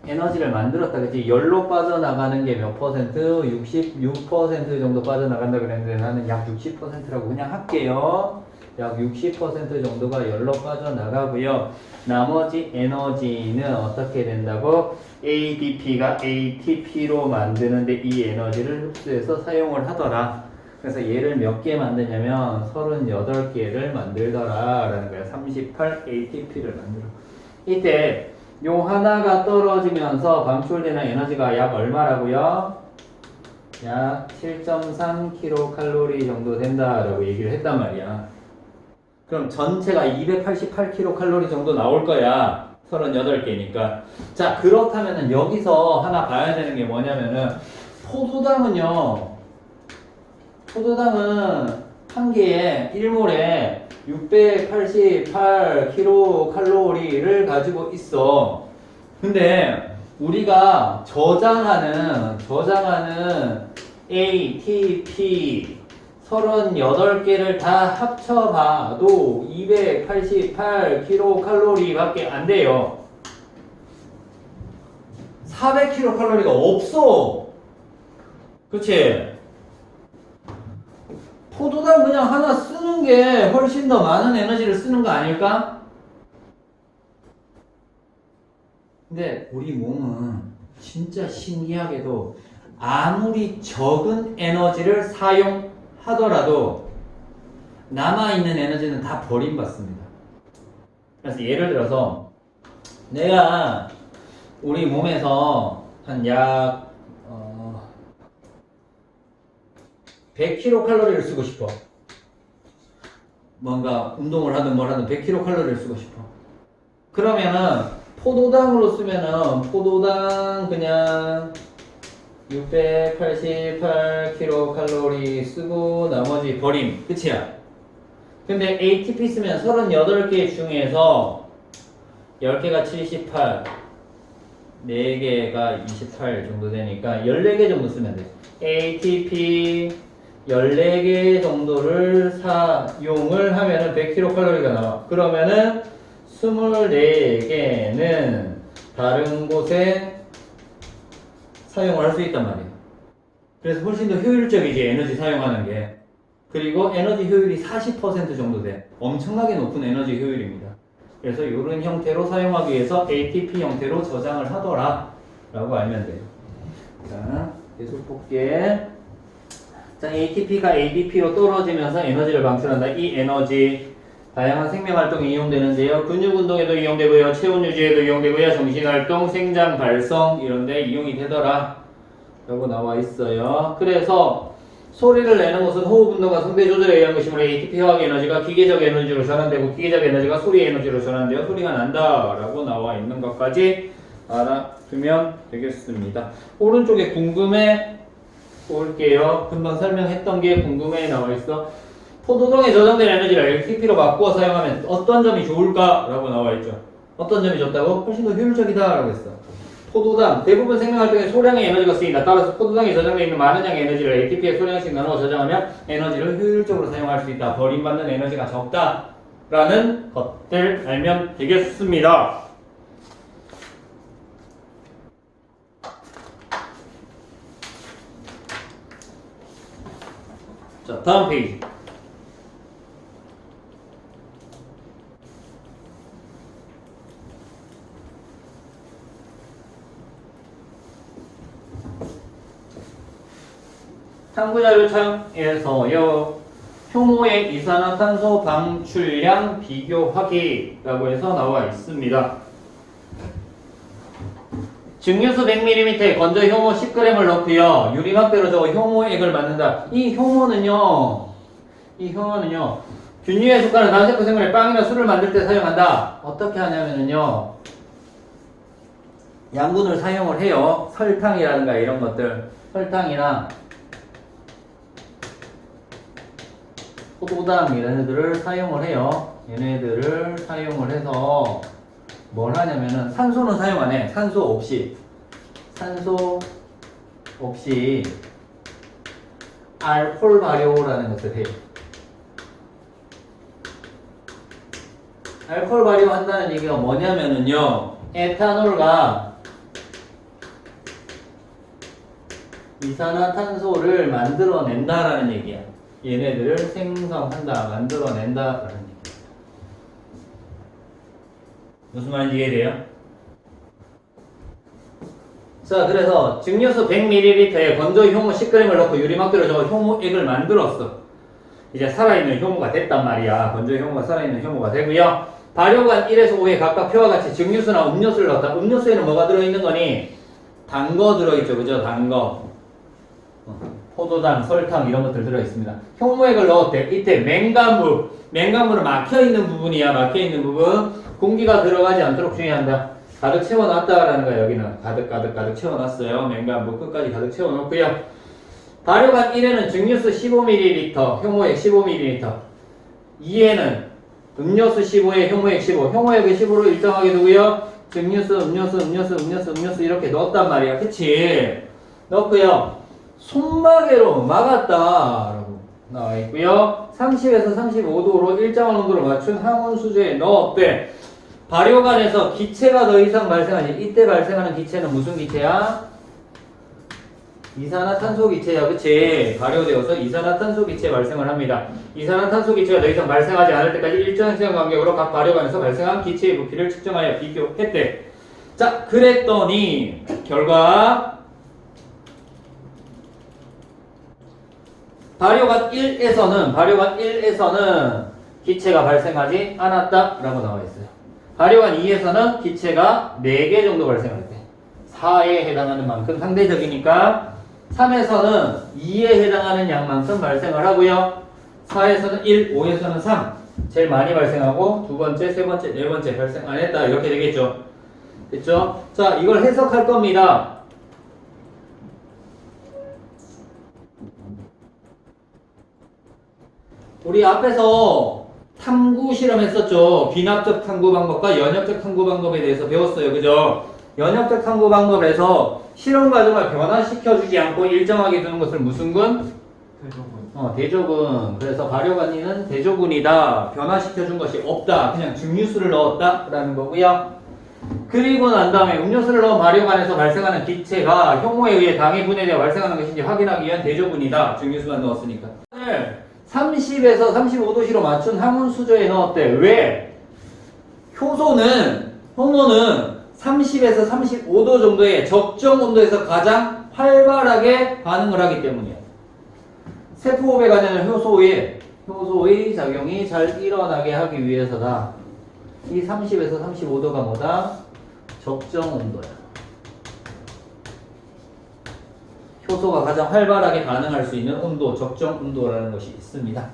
에너지를 만들었다 그치? 열로 빠져나가는 게 몇 퍼센트? 66% 정도 빠져나간다 그랬는데 나는 약 60%라고 그냥 할게요. 약 60% 정도가 열로 빠져나가고요. 나머지 에너지는 어떻게 된다고? ADP가 ATP로 만드는데 이 에너지를 흡수해서 사용을 하더라. 그래서 얘를 몇 개 만드냐면 38개를 만들더라 라는 거야. 38 ATP를 만들어. 이때 요 하나가 떨어지면서 방출되는 에너지가 약 얼마라고요? 약 7.3kcal 정도 된다라고 얘기를 했단 말이야. 그럼 전체가 288kcal 정도 나올 거야. 38개니까. 자, 그렇다면은 여기서 하나 봐야 되는 게 뭐냐면은 포도당은 한 개에 1몰에 688kcal를 가지고 있어. 근데 우리가 저장하는 ATP 38개를 다 합쳐봐도 288kcal 밖에 안 돼요. 400kcal가 없어. 그치? 포도당 그냥 하나 쓰는 게 훨씬 더 많은 에너지를 쓰는 거 아닐까? 근데 우리 몸은 진짜 신기하게도 아무리 적은 에너지를 사용하더라도 남아있는 에너지는 다 버림받습니다. 그래서 예를 들어서 내가 우리 몸에서 한 약 100kcal를 쓰고 싶어. 뭔가 운동을 하든 뭘 하든 100kcal를 쓰고 싶어. 그러면은 포도당으로 쓰면은 포도당 그냥 688kcal 쓰고 나머지 버림. 끝이야. 근데 ATP 쓰면 38개 중에서 10개가 78, 4개가 28 정도 되니까 14개 정도 쓰면 돼. ATP 14개 정도를 사용을 하면은 100kcal가 나와. 그러면은 24개는 다른 곳에 사용을 할 수 있단 말이에요. 그래서 훨씬 더 효율적이지, 에너지 사용하는 게. 그리고 에너지 효율이 40% 정도 돼. 엄청나게 높은 에너지 효율입니다. 그래서 이런 형태로 사용하기 위해서 ATP 형태로 저장을 하더라 라고 알면 돼요. 자, 계속 볼게. 자, ATP가 ADP로 떨어지면서 에너지를 방출한다. 이 에너지 다양한 생명활동에 이용되는데요. 근육운동에도 이용되고요. 체온유지에도 이용되고요. 정신활동, 생장, 발성 이런 데 이용이 되더라 라고 나와 있어요. 그래서 소리를 내는 것은 호흡운동과 성대 조절에 의한 것이므로 ATP 화학 에너지가 기계적 에너지로 전환되고 기계적 에너지가 소리 에너지로 전환되어 소리가 난다 라고 나와 있는 것까지 알아두면 되겠습니다. 오른쪽에 궁금해 볼게요. 금방 설명했던 게 궁금해 나와 있어. 포도당에 저장된 에너지를 ATP로 바꾸어 사용하면 어떤 점이 좋을까? 라고 나와 있죠. 어떤 점이 좋다고? 훨씬 더 효율적이다 라고 했어. 포도당, 대부분 생명활동에 소량의 에너지가 쓰인다. 따라서 포도당에 저장되어 있는 많은 양의 에너지를 ATP에 소량씩 나누어 저장하면 에너지를 효율적으로 사용할 수 있다. 버림받는 에너지가 적다. 라는 것들 알면 되겠습니다. 자, 다음 페이지. 탐구자료창에서요. 효모의 이산화탄소 방출량 비교하기라고 해서 나와 있습니다. 증류수 100ml에 건조 효모 10g을 넣고요. 유리막대로 저거 효모액을 만든다. 이 효모는요. 균류의 숟가락 난세포 생물의 빵이나 술을 만들 때 사용한다. 어떻게 하냐면은요. 양분을 사용을 해요. 설탕이라든가 이런 것들. 설탕이나 포도당 이런 애들을 사용을 해요. 얘네들을 사용을 해서 뭘 하냐면은 산소는 사용 안 해. 산소 없이 알코올 발효라는 것을 해요. 알코올 발효한다는 얘기가 뭐냐면은요. 에탄올과 이산화탄소를 만들어낸다라는 얘기야. 얘네들을 생성한다, 만들어낸다라는 얘기야. 무슨 말인지 이해돼요? 자, 그래서 증류수 100ml에 건조 효모 10g을 넣고 유리막대로 저거 효모액을 만들었어. 이제 살아있는 효모가 됐단 말이야. 건조 효모가 살아있는 효모가 되고요. 발효관 1에서 5에 각각 표와 같이 증류수나 음료수를 넣었다. 음료수에는 뭐가 들어있는 거니? 단 거 들어있죠. 그죠? 단 거. 포도당, 설탕 이런 것들 들어있습니다. 효모액을 넣었대. 이때 맹간물은 막혀있는 부분이야. 막혀있는 부분. 공기가 들어가지 않도록 주의한다. 가득 채워놨다라는 거야. 여기는 가득 채워놨어요. 맹간물 끝까지 가득 채워놓고요. 발효관 1에는 증류수 15ml, 효모액 15ml. 2에는 음료수 15에 효모액 15. 효모액을 15로 일정하게 두고요. 증류수, 음료수 이렇게 넣었단 말이야. 그치? 넣고요. 손마개로 막았다라고 나와 있고요. 30에서 35도로 일정한 온도를 맞춘 항온 수조에 넣었대. 발효관에서 기체가 더 이상 발생하지. 이때 발생하는 기체는 무슨 기체야? 이산화탄소 기체야. 그치? 발효되어서 이산화탄소 기체 발생을 합니다. 이산화탄소 기체가 더 이상 발생하지 않을 때까지 일정 시간 간격으로 각 발효관에서 발생한 기체의 부피를 측정하여 비교했대. 자, 그랬더니 결과 발효관 1에서는 기체가 발생하지 않았다라고 나와 있어요. 발효관 2에서는 기체가 4개 정도 발생했대. 4에 해당하는 만큼 상대적이니까 3에서는 2에 해당하는 양만큼 발생을 하고요. 4에서는 1, 5에서는 3 제일 많이 발생하고 두 번째, 세 번째, 네 번째 발생 안 했다 이렇게 되겠죠. 됐죠? 자, 이걸 해석할 겁니다. 우리 앞에서 탐구 실험 했었죠. 귀납적 탐구 방법과 연역적 탐구 방법에 대해서 배웠어요. 그죠? 연역적 탐구 방법에서 실험 과정을 변화시켜주지 않고 일정하게 두는 것을 무슨 군? 대조군. 대조군. 그래서 발효관이는 대조군이다. 변화시켜준 것이 없다. 그냥 증류수를 넣었다. 라는 거고요. 그리고 난 다음에 음료수를 넣은 발효관에서 발생하는 기체가 효모에 의해 당이 분해되어 발생하는 것인지 확인하기 위한 대조군이다. 증류수만 넣었으니까. 30에서 35도씨로 맞춘 항온 수조에 넣었대. 왜? 효모는 30에서 35도 정도의 적정 온도에서 가장 활발하게 반응을 하기 때문이야. 세포호흡에 관련된 효소의 작용이 잘 일어나게 하기 위해서다. 이 30에서 35도가 뭐다? 적정 온도야. 효소가 가장 활발하게 반응할 수 있는 온도, 적정 온도라는 것이 있습니다.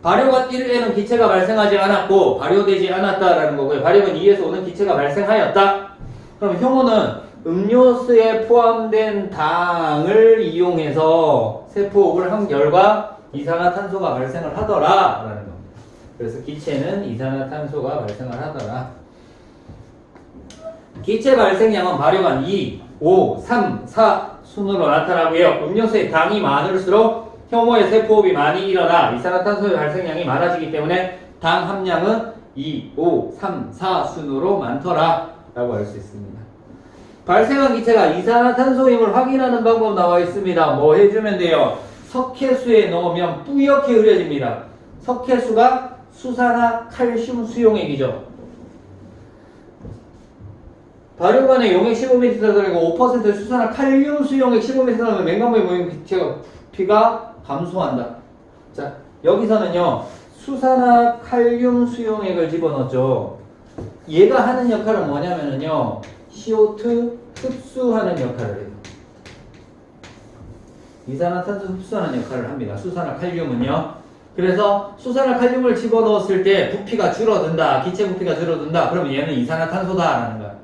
발효관 1에는 기체가 발생하지 않았고 발효되지 않았다라는 거고요. 발효관 2에서 오는 기체가 발생하였다. 그럼 효모는 음료수에 포함된 당을 이용해서 세포호흡을 한 결과 이산화탄소가 발생을 하더라라는 겁니다. 그래서 기체는 이산화탄소가 발생을 하더라. 기체 발생량은 발효관 2, 5, 3, 4 순으로 나타나고요. 음료수에 당이 많을수록 효모의 세포호흡이 많이 일어나 이산화탄소의 발생량이 많아지기 때문에 당 함량은 2, 5, 3, 4 순으로 많더라 라고 할 수 있습니다. 발생한 기체가 이산화탄소임을 확인하는 방법 나와 있습니다. 뭐 해주면 돼요? 석회수에 넣으면 뿌옇게 흐려집니다. 석회수가 수산화 칼슘 수용액이죠. 발효관에 용액 15ml 들어가고 5% 수산화 칼륨 수용액 15ml 들어가면 맹간부에 모인 기체가 부피가 감소한다. 자, 여기서는요 수산화 칼륨 수용액을 집어넣었죠. 얘가 하는 역할은 뭐냐면은요 CO2 흡수하는 역할을 해요. 이산화탄소 흡수하는 역할을 합니다. 수산화칼륨은요. 그래서 수산화칼륨을 집어넣었을 때 부피가 줄어든다. 기체 부피가 줄어든다. 그러면 얘는 이산화탄소다라는 거야.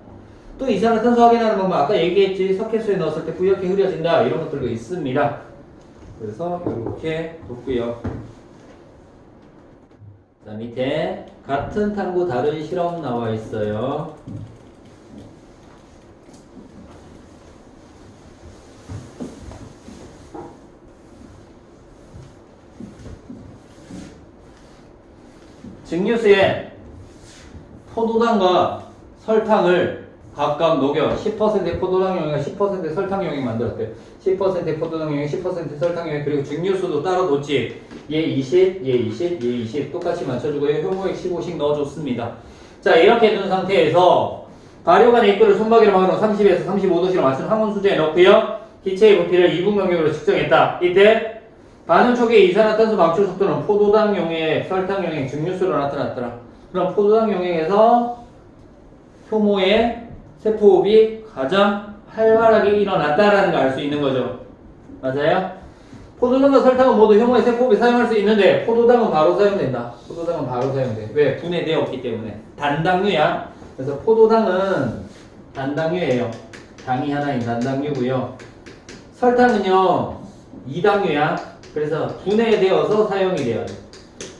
또 이산화탄소 확인하는 방법 아까 얘기했지. 석회수에 넣었을 때 뿌옇게 흐려진다. 이런 것들도 있습니다. 그래서 이렇게 뒀고요. 자, 밑에 같은 탐구 다른 실험 나와 있어요. 증류수에 포도당과 설탕을 각각 녹여 10% 포도당 용액과 10% 설탕 용액 만들었대. 10% 포도당 용액, 10% 설탕 용액, 그리고 증류수도 따로 놓지. 얘 20, 얘 20, 얘 20 똑같이 맞춰주고요. 효모액 15씩 넣어줬습니다. 자, 이렇게 둔 상태에서 발효관의 입구를 손바퀴로 막아놓은 30에서 35도씨로 맞춘 항온수제에 넣고요. 기체의 부피를 2분 간격으로 측정했다. 이때 반응 초기의 이산화탄소 방출 속도는 포도당 용액, 설탕 용액, 증류수로 나타났더라. 그럼 포도당 용액에서 효모의 세포호흡이 가장 활발하게 일어났다라는 걸 알 수 있는 거죠. 맞아요? 포도당과 설탕은 모두 효모의 세포호흡이 사용할 수 있는데 포도당은 바로 사용된다. 포도당은 바로 사용돼. 왜? 분해되었기 때문에. 단당류야. 그래서 포도당은 단당류예요. 당이 하나인 단당류고요. 설탕은요 2당류야. 그래서 분해되어서 사용이 돼야 돼.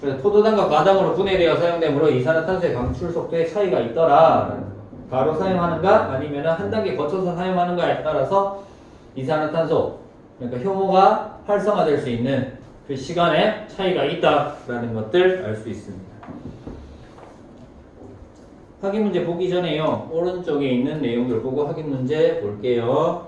그래서 포도당과 과당으로 분해되어 사용되므로 이산화탄소의 방출 속도에 차이가 있더라. 바로 사용하는가 아니면 한 단계 거쳐서 사용하는가에 따라서 이산화탄소, 그러니까 효모가 활성화될 수 있는 그 시간에 차이가 있다라는 것들 알 수 있습니다. 확인 문제 보기 전에요. 오른쪽에 있는 내용들 보고 확인 문제 볼게요.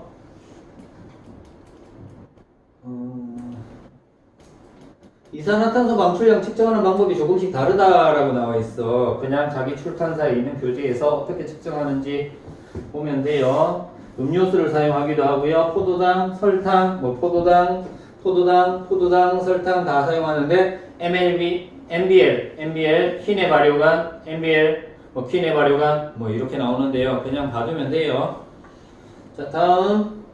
이산화탄소 방출량 측정하는 방법이 조금씩 다르다라고 나와 있어. 그냥 자기 출판사에 있는 교재에서 어떻게 측정하는지 보면 돼요. 음료수를 사용하기도 하고요. 포도당, 설탕, 포도당, 설탕 다 사용하는데 MBL, 퀸의 발효관, MBL, 퀸의 발효관 이렇게 나오는데요. 그냥 봐두면 돼요. 자, 다음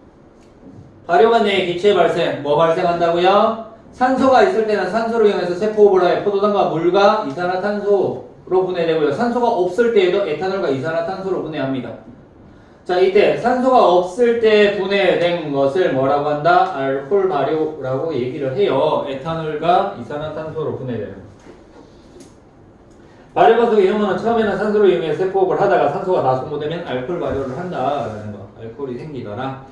발효관 내에 기체 발생, 발생한다고요? 산소가 있을 때는 산소를 이용해서 세포호흡을 하여 포도당과 물과 이산화탄소로 분해되고요. 산소가 없을 때에도 에탄올과 이산화탄소로 분해합니다. 자, 이때 산소가 없을 때 분해된 것을 뭐라고 한다? 알코올 발효라고 얘기를 해요. 에탄올과 이산화탄소로 분해돼요. 발효관 속의 효모는 처음에는 산소를 이용해 세포호흡을 하다가 산소가 다 소모되면 알코올 발효를 한다라는 거. 알코올이 생기더라.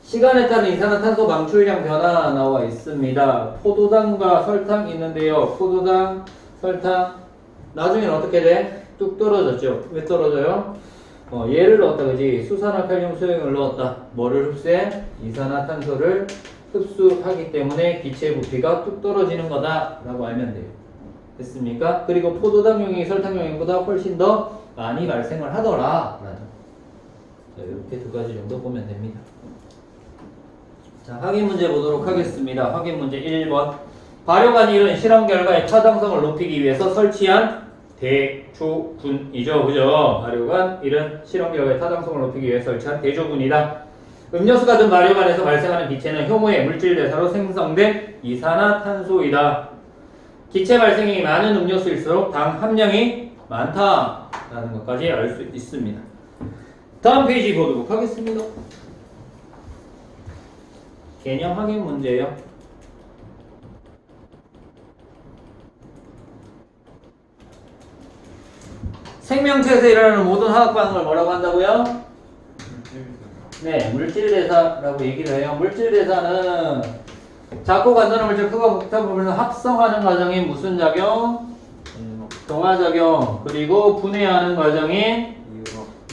시간에 따른 이산화탄소 방출량 변화 나와 있습니다. 포도당과 설탕 있는데요. 포도당, 설탕 나중에는 어떻게 돼? 뚝 떨어졌죠. 왜 떨어져요? 얘를 넣었다 그지? 수산화칼륨 수용을 넣었다. 뭐를 흡수해? 이산화탄소를 흡수하기 때문에 기체 부피가 뚝 떨어지는 거다 라고 알면 돼요. 됐습니까? 그리고 포도당 용액이 설탕 용액보다 훨씬 더 많이 발생을 하더라. 자, 이렇게 두 가지 정도 보면 됩니다. 자, 확인 문제 보도록 하겠습니다. 확인 문제 1번. 발효관이 이룬 실험 결과의 타당성을 높이기 위해서 설치한 대조군이죠. 그죠? 발효관 이런 실험 결과의 타당성을 높이기 위해 설치한 대조군이다. 음료수가 든 발효관에서 발생하는 기체는 효모의 물질 대사로 생성된 이산화탄소이다. 기체 발생이 많은 음료수일수록 당 함량이 많다라는 것까지 알 수 있습니다. 다음 페이지 보도록 하겠습니다. 개념 확인 문제예요. 생명체에서 일어나는 모든 화학 반응을 뭐라고 한다고요? 네, 물질대사라고 얘기를 해요. 물질대사는 작고 간단한 물질, 크고 복잡한 물질을 합성하는 과정인 무슨 작용? 동화작용. 그리고 분해하는 과정인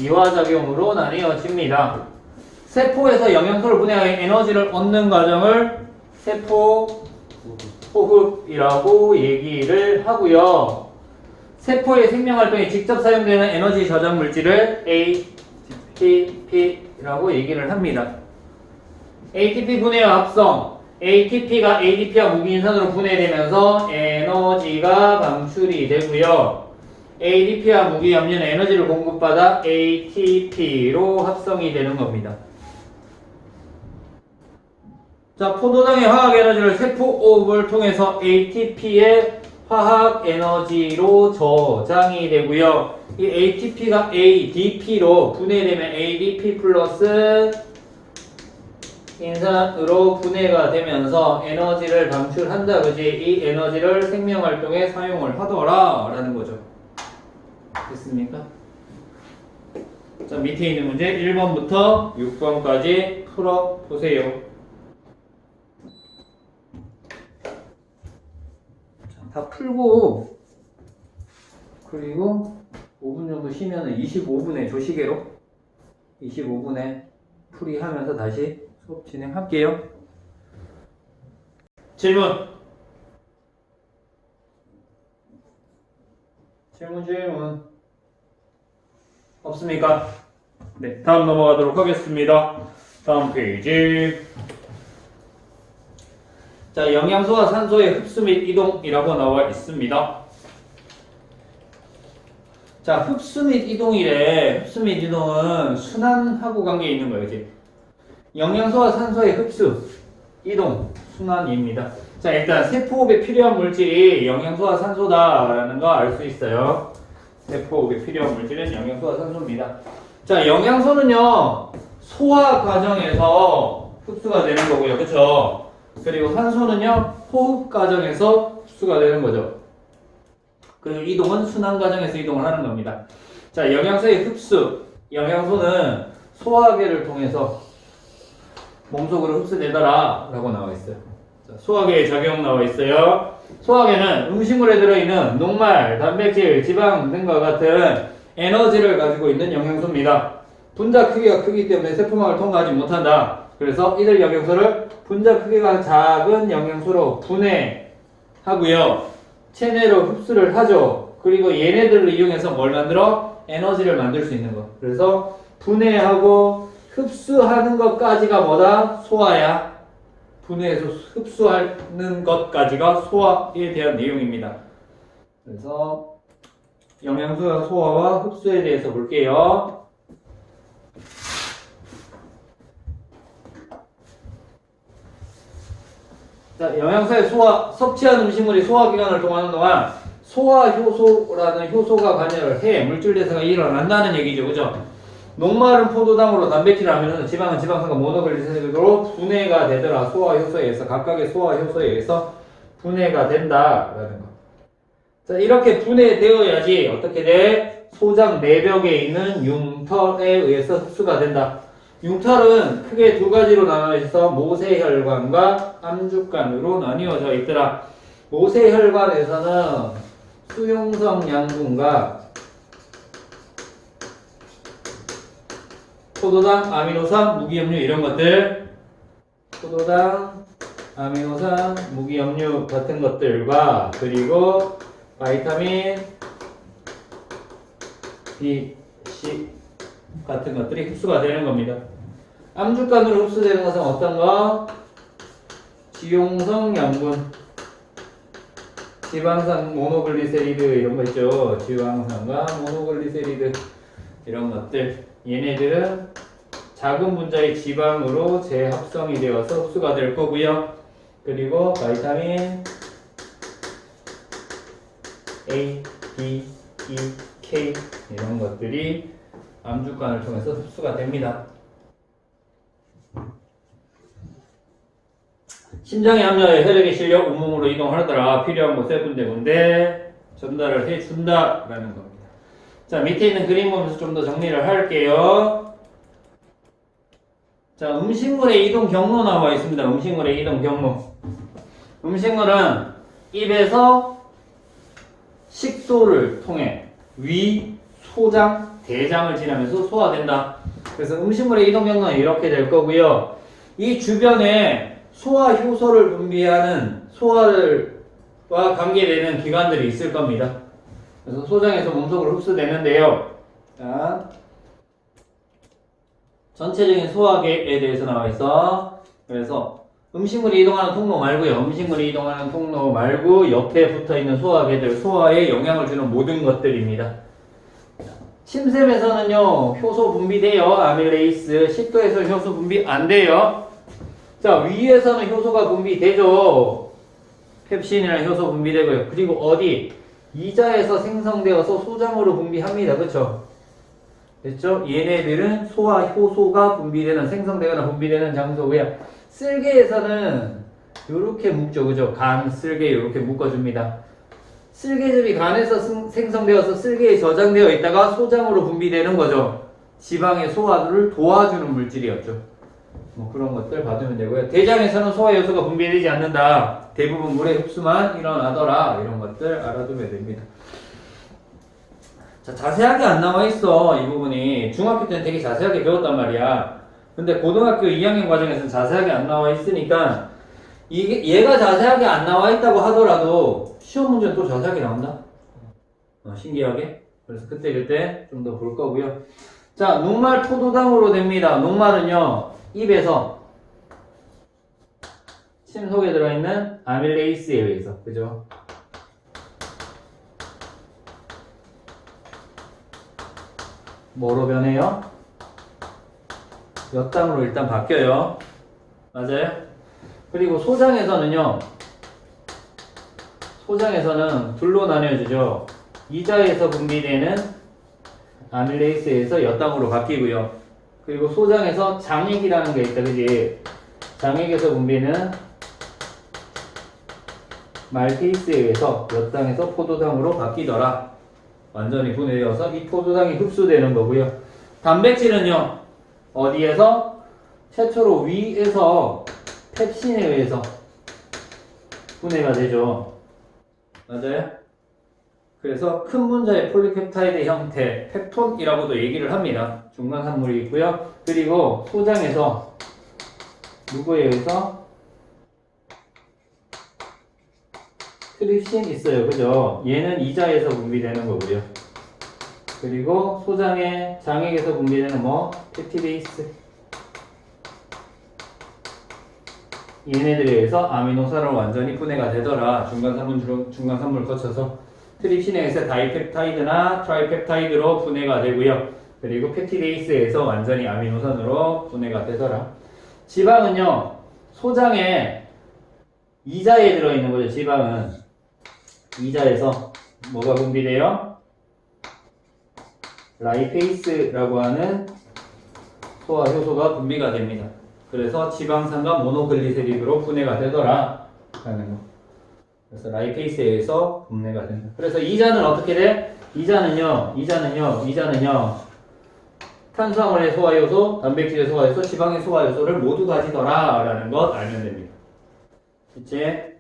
이화작용으로 나뉘어집니다. 세포에서 영양소를 분해하여 에너지를 얻는 과정을 세포 호흡이라고 얘기를 하고요. 세포의 생명활동에 직접 사용되는 에너지 저장 물질을 ATP라고 얘기를 합니다. ATP 분해와 합성, ATP가 ADP와 무기인산으로 분해되면서 에너지가 방출이 되고요. ADP와 무기염류는 에너지를 공급받아 ATP로 합성이 되는 겁니다. 자, 포도당의 화학 에너지를 세포호흡을 통해서 ATP의 화학 에너지로 저장이 되고요. 이 ATP가 ADP로 분해되면 ADP 플러스 인산으로 분해가 되면서 에너지를 방출한다. 그지? 이 에너지를 생명활동에 사용을 하더라 라는 거죠. 됐습니까? 자, 밑에 있는 문제 1번부터 6번까지 풀어보세요. 다 풀고 그리고 5분 정도 쉬면은 25분에 조시계로 25분에 풀이하면서 다시 수업 진행할게요. 질문 없습니까? 네, 다음 넘어가도록 하겠습니다. 다음 페이지. 자, 영양소와 산소의 흡수 및 이동이라고 나와 있습니다. 자, 흡수 및 이동이래. 흡수 및 이동은 순환하고 관계 있는 거예요. 그치? 영양소와 산소의 흡수, 이동, 순환입니다. 자, 일단 세포호흡에 필요한 물질이 영양소와 산소다라는 거 알 수 있어요. 세포호흡에 필요한 물질은 영양소와 산소입니다. 자, 영양소는요, 소화 과정에서 흡수가 되는 거고요. 그쵸? 그리고 산소는요, 호흡 과정에서 흡수가 되는 거죠. 그리고 이동은 순환 과정에서 이동을 하는 겁니다. 자, 영양소의 흡수. 영양소는 소화계를 통해서 몸속으로 흡수되더라 라고 나와 있어요. 자, 소화계의 작용 나와 있어요. 소화계는 음식물에 들어있는 녹말, 단백질, 지방 등과 같은 에너지를 가지고 있는 영양소입니다. 분자 크기가 크기 때문에 세포막을 통과하지 못한다. 그래서 이들 영양소를 분자 크기가 작은 영양소로 분해하고요. 체내로 흡수를 하죠. 그리고 얘네들을 이용해서 뭘 만들어? 에너지를 만들 수 있는 거. 그래서 분해하고 흡수하는 것까지가 뭐다? 소화야. 분해해서 흡수하는 것까지가 소화에 대한 내용입니다. 그래서 영양소의 소화와 흡수에 대해서 볼게요. 자, 영양소의 소화, 섭취한 음식물이 소화기관을 통하는 동안 소화효소라는 효소가 관여를 해 물질 대사가 일어난다는 얘기죠. 그죠? 녹말은 포도당으로, 단백질, 아미노는 지방은 지방산과 모노글리세rid으로 분해가 되더라. 소화효소에 의해서, 각각의 소화효소에 의해서 분해가 된다라는 거. 자, 이렇게 분해되어야지 어떻게 돼? 소장 내벽에 있는 융털에 의해서 흡수가 된다. 융털은 크게 두 가지로 나눠져서 모세혈관과 암죽관으로 나뉘어져 있더라. 모세혈관에서는 수용성 양분과 포도당, 아미노산, 무기염류 이런 것들, 포도당, 아미노산, 무기염류 같은 것들과 그리고 바이타민 B, C 같은 것들이 흡수가 되는 겁니다. 암죽관으로 흡수되는 것은 어떤 거? 지용성 양분, 지방산, 모노글리세리드 이런 거 있죠. 지방산과 모노글리세리드 이런 것들. 얘네들은 작은 분자의 지방으로 재합성이 되어서 흡수가 될 거고요. 그리고 바이타민 A, D, E, K 이런 것들이 암죽관을 통해서 흡수가 됩니다. 심장에 함유하여 혈액에 실려 온몸으로 이동하더라. 필요한 곳에 군데군데 전달을 해준다라는 겁니다. 자, 밑에 있는 그림 보면서 좀 더 정리를 할게요. 자, 음식물의 이동 경로 나와 있습니다. 음식물의 이동 경로. 음식물은 입에서 식도를 통해 위, 소장, 대장을 지나면서 소화된다. 그래서 음식물의 이동 경로는 이렇게 될 거고요. 이 주변에 소화 효소를 분비하는 소화와 관계되는 기관들이 있을 겁니다. 그래서 소장에서 몸속으로 흡수되는데요. 자, 전체적인 소화계에 대해서 나와 있어. 그래서 음식물이 이동하는 통로 말고요. 음식물이 이동하는 통로 말고 옆에 붙어있는 소화계들, 소화에 영향을 주는 모든 것들입니다. 침샘에서는요, 효소 분비돼요. 아밀레이스. 식도에서 효소 분비 안 돼요. 자, 위에서는 효소가 분비되죠. 펩신이라는 효소 분비되고요. 그리고 어디? 이자에서 생성되어서 소장으로 분비합니다. 그쵸? 됐죠? 얘네들은 소화 효소가 분비되는, 생성되거나 분비되는 장소고요. 쓸개에서는 이렇게 묶죠. 그죠? 간, 쓸개 이렇게 묶어줍니다. 쓸개즙이 간에서 생성되어서 쓸개에 저장되어 있다가 소장으로 분비되는 거죠. 지방의 소화를 도와주는 물질이었죠. 뭐 그런 것들 받으면 되고요. 대장에서는 소화 요소가 분비되지 않는다. 대부분 물의 흡수만 일어나더라. 이런 것들 알아두면 됩니다. 자, 자세하게 안 나와 있어. 이 부분이 중학교 때는 되게 자세하게 배웠단 말이야. 근데 고등학교 2학년 과정에서는 자세하게 안 나와 있으니까 이게 얘가 자세하게 안 나와 있다고 하더라도 시험 문제는 또 자세하게 나온다. 신기하게. 그래서 그때 좀 더 볼 거고요. 자, 녹말 포도당으로 됩니다. 녹말은요, 입에서 침 속에 들어있는 아밀레이스에 의해서, 그죠? 뭐로 변해요? 엿당으로 일단 바뀌어요. 맞아요? 그리고 소장에서는요, 소장에서는 둘로 나뉘어지죠. 이자에서 분비되는 아밀레이스에서 엿당으로 바뀌고요. 그리고 소장에서 장액이라는 게 있다, 그지? 장액에서 분비는 말테이스에 의해서 엿당에서 포도당으로 바뀌더라. 완전히 분해되어서 이 포도당이 흡수되는 거고요. 단백질은요, 어디에서? 최초로 위에서 펩신에 의해서 분해가 되죠. 맞아요? 그래서 큰 분자의 폴리펩타이드 형태, 펩톤이라고도 얘기를 합니다. 중간산물이 있고요. 그리고 소장에서 누구에 의해서? 트립신 있어요. 그죠? 얘는 이자에서 분비되는 거고요. 그리고 소장의 장액에서 분비되는 뭐? 펩티데이스. 얘네들에 의해서 아미노산으로 완전히 분해가 되더라. 중간산물 거쳐서. 트립신에 의해서 다이펩타이드나 트라이펩타이드로 분해가 되고요. 그리고 펩티데이스에서 완전히 아미노산으로 분해가 되더라. 지방은요, 소장에 이자에 들어있는 거죠. 지방은 이자에서 뭐가 분비돼요? 라이페이스라고 하는 소화 효소가 분비가 됩니다. 그래서 지방산과 모노글리세rid으로 분해가 되더라 라는 거. 그래서 라이페이스에 의해서 분해가 된다. 그래서 이자는 어떻게 돼? 이자는요 탄수화물의 소화효소, 단백질의 소화효소, 지방의 소화효소를 모두 가지더라 라는 것 알면 됩니다. 이제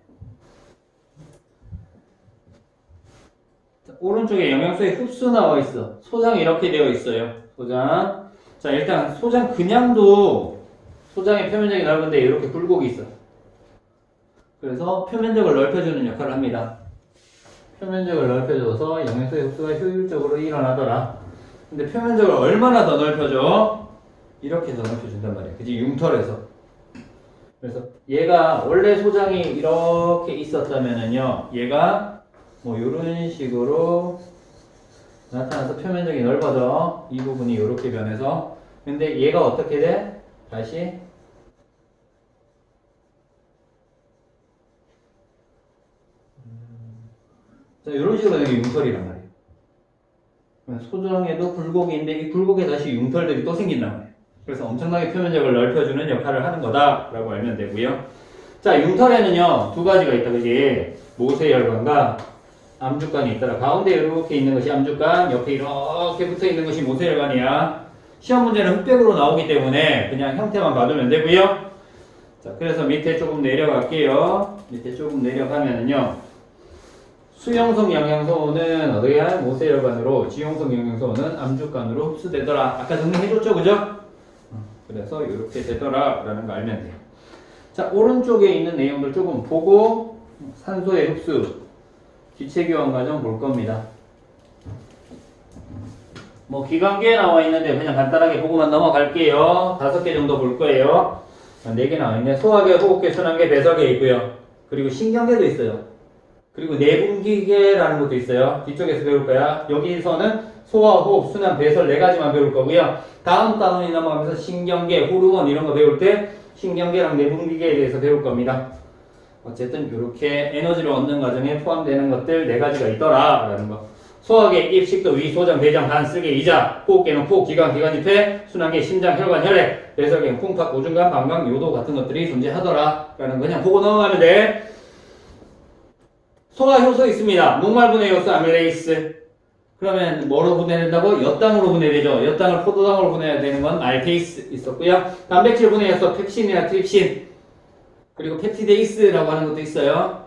오른쪽에 영양소의 흡수 나와 있어. 소장 이렇게 되어 있어요. 소장. 자, 일단 소장 그냥도 소장의 표면적이 넓은데 이렇게 굴곡이 있어. 그래서 표면적을 넓혀주는 역할을 합니다. 표면적을 넓혀줘서 영양소의 흡수가 효율적으로 일어나더라. 근데 표면적을 얼마나 더 넓혀줘? 이렇게 더 넓혀준단 말이야. 그치? 융털에서. 그래서 얘가 원래 소장이 이렇게 있었다면은요, 얘가 뭐 이런 식으로 나타나서 표면적이 넓어져. 이 부분이 이렇게 변해서. 근데 얘가 어떻게 돼? 다시 자, 이런 식으로 되는 게 융털이란 말이에요. 소장에도 굴곡이 있는데 이 굴곡에 다시 융털들이 또 생긴단 말이에요. 그래서 엄청나게 표면적을 넓혀주는 역할을 하는 거다라고 알면 되고요. 자, 융털에는요 두 가지가 있다, 그지? 모세혈관과 암죽관이 있더라. 가운데 이렇게 있는 것이 암죽관, 옆에 이렇게 붙어 있는 것이 모세혈관이야. 시험 문제는 흑백으로 나오기 때문에 그냥 형태만 봐두면 되고요. 자, 그래서 밑에 조금 내려갈게요. 밑에 조금 내려가면은요. 수용성 영양소는 어떻게 하면 모세혈관으로, 지용성 영양소는 암죽관으로 흡수되더라. 아까 정리해줬죠, 그죠? 그래서 이렇게 되더라 라는 거 알면 돼요. 자, 오른쪽에 있는 내용들 조금 보고 산소의 흡수, 기체교환 과정 볼 겁니다. 뭐 기관계에 나와 있는데 그냥 간단하게 보고만 넘어갈게요. 5개 정도 볼 거예요. 4개 나와 있네. 소화계, 호흡계, 순환계, 배설계 있고요. 그리고 신경계도 있어요. 그리고 내분기계라는 것도 있어요. 뒤쪽에서 배울 거야. 여기서는 소화, 호흡, 순환, 배설 4가지만 배울 거고요. 다음 단원이 넘어가면서 신경계, 호르몬 이런 거 배울 때 신경계랑 내분기계에 대해서 배울 겁니다. 어쨌든 이렇게 에너지를 얻는 과정에 포함되는 것들 4가지가 있더라 라는 거. 소화계, 입, 식도, 위, 소장, 대장, 간, 쓸개, 이자. 호흡계는 코, 기관, 기관지폐. 순환계, 심장, 혈관, 혈액. 배설계는 콩팥, 오줌간, 방광, 요도 같은 것들이 존재하더라 라는 거 그냥 보고 넘어가면 돼. 소화 효소 있습니다. 녹말분해 효소 아밀레이스. 그러면 뭐로 분해된다고? 엿당으로 분해되죠. 엿당을 포도당으로 분해해야 되는 건 알테이스 있었고요. 단백질 분해 효소 펩신이나 트립신. 그리고 펩티데이스라고 하는 것도 있어요.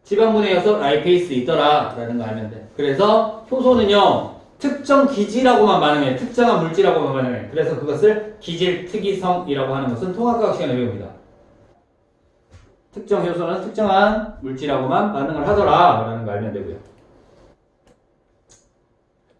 지방 분해 효소 라이페이스 있더라 라는 거 알면 돼. 그래서 효소는요 특정 기질하고만 반응해. 특정한 물질하고만 반응해. 그래서 그것을 기질 특이성이라고 하는 것은 통합과학 시간에 배웁니다. 특정 효소는 특정한 물질하고만 반응을 하더라 라는 거 알면 되고요.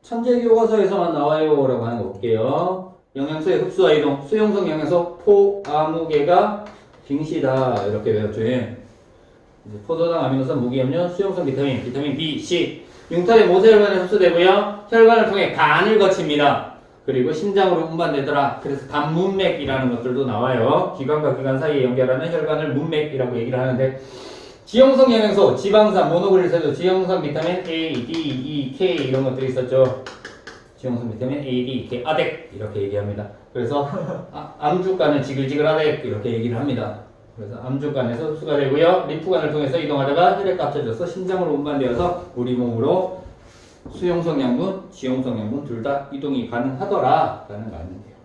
천재교과서에서만 나와요 라고 하는 거 볼게요. 영양소의 흡수와 이동, 수용성 영양소 포아무개가 빙시다 이렇게 배웠죠. 이제 포도당, 아미노산, 무기염료, 수용성 비타민, 비타민 B, C, 융탈의 모세혈관에 흡수되고요. 혈관을 통해 간을 거칩니다. 그리고 심장으로 운반되더라. 그래서 간문맥이라는 것들도 나와요. 기관과 기관 사이에 연결하는 혈관을 문맥이라고 얘기를 하는데 지용성 영양소, 지방산, 모노글리세도, 지용성 비타민 A, D, E, K 이런 것들이 있었죠. 지용성 비타민 A, D, K, 아덱 이렇게 얘기합니다. 그래서 암주간은 지글지글아덱 이렇게 얘기를 합니다. 그래서 암주간에서 흡수가 되고요. 림프관을 통해서 이동하다가 혈액 합쳐져서 심장으로 운반되어서 우리 몸으로 수용성 양분, 지용성 양분 둘 다 이동이 가능하더라 라는 거 알면 돼요.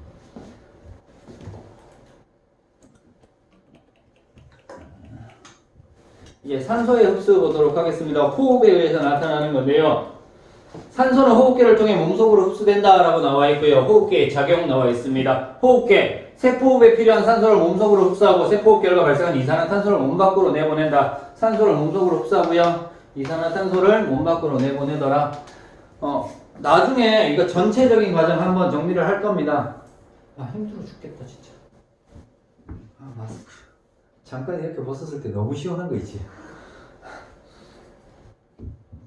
이제 산소의 흡수 보도록 하겠습니다. 호흡에 의해서 나타나는 건데요. 산소는 호흡계를 통해 몸속으로 흡수된다라고 나와 있고요. 호흡계의 작용 나와 있습니다. 호흡계, 세포호흡에 필요한 산소를 몸속으로 흡수하고 세포호흡 결과 발생한 이산화탄소를 몸 밖으로 내보낸다. 산소를 몸속으로 흡수하고요. 이산화탄소를 몸 밖으로 내보내더라. 나중에 이거 전체적인 과정 한번 정리를 할 겁니다. 아, 힘들어 죽겠다 진짜. 아, 마스크. 잠깐 이렇게 벗었을 때 너무 시원한 거 있지.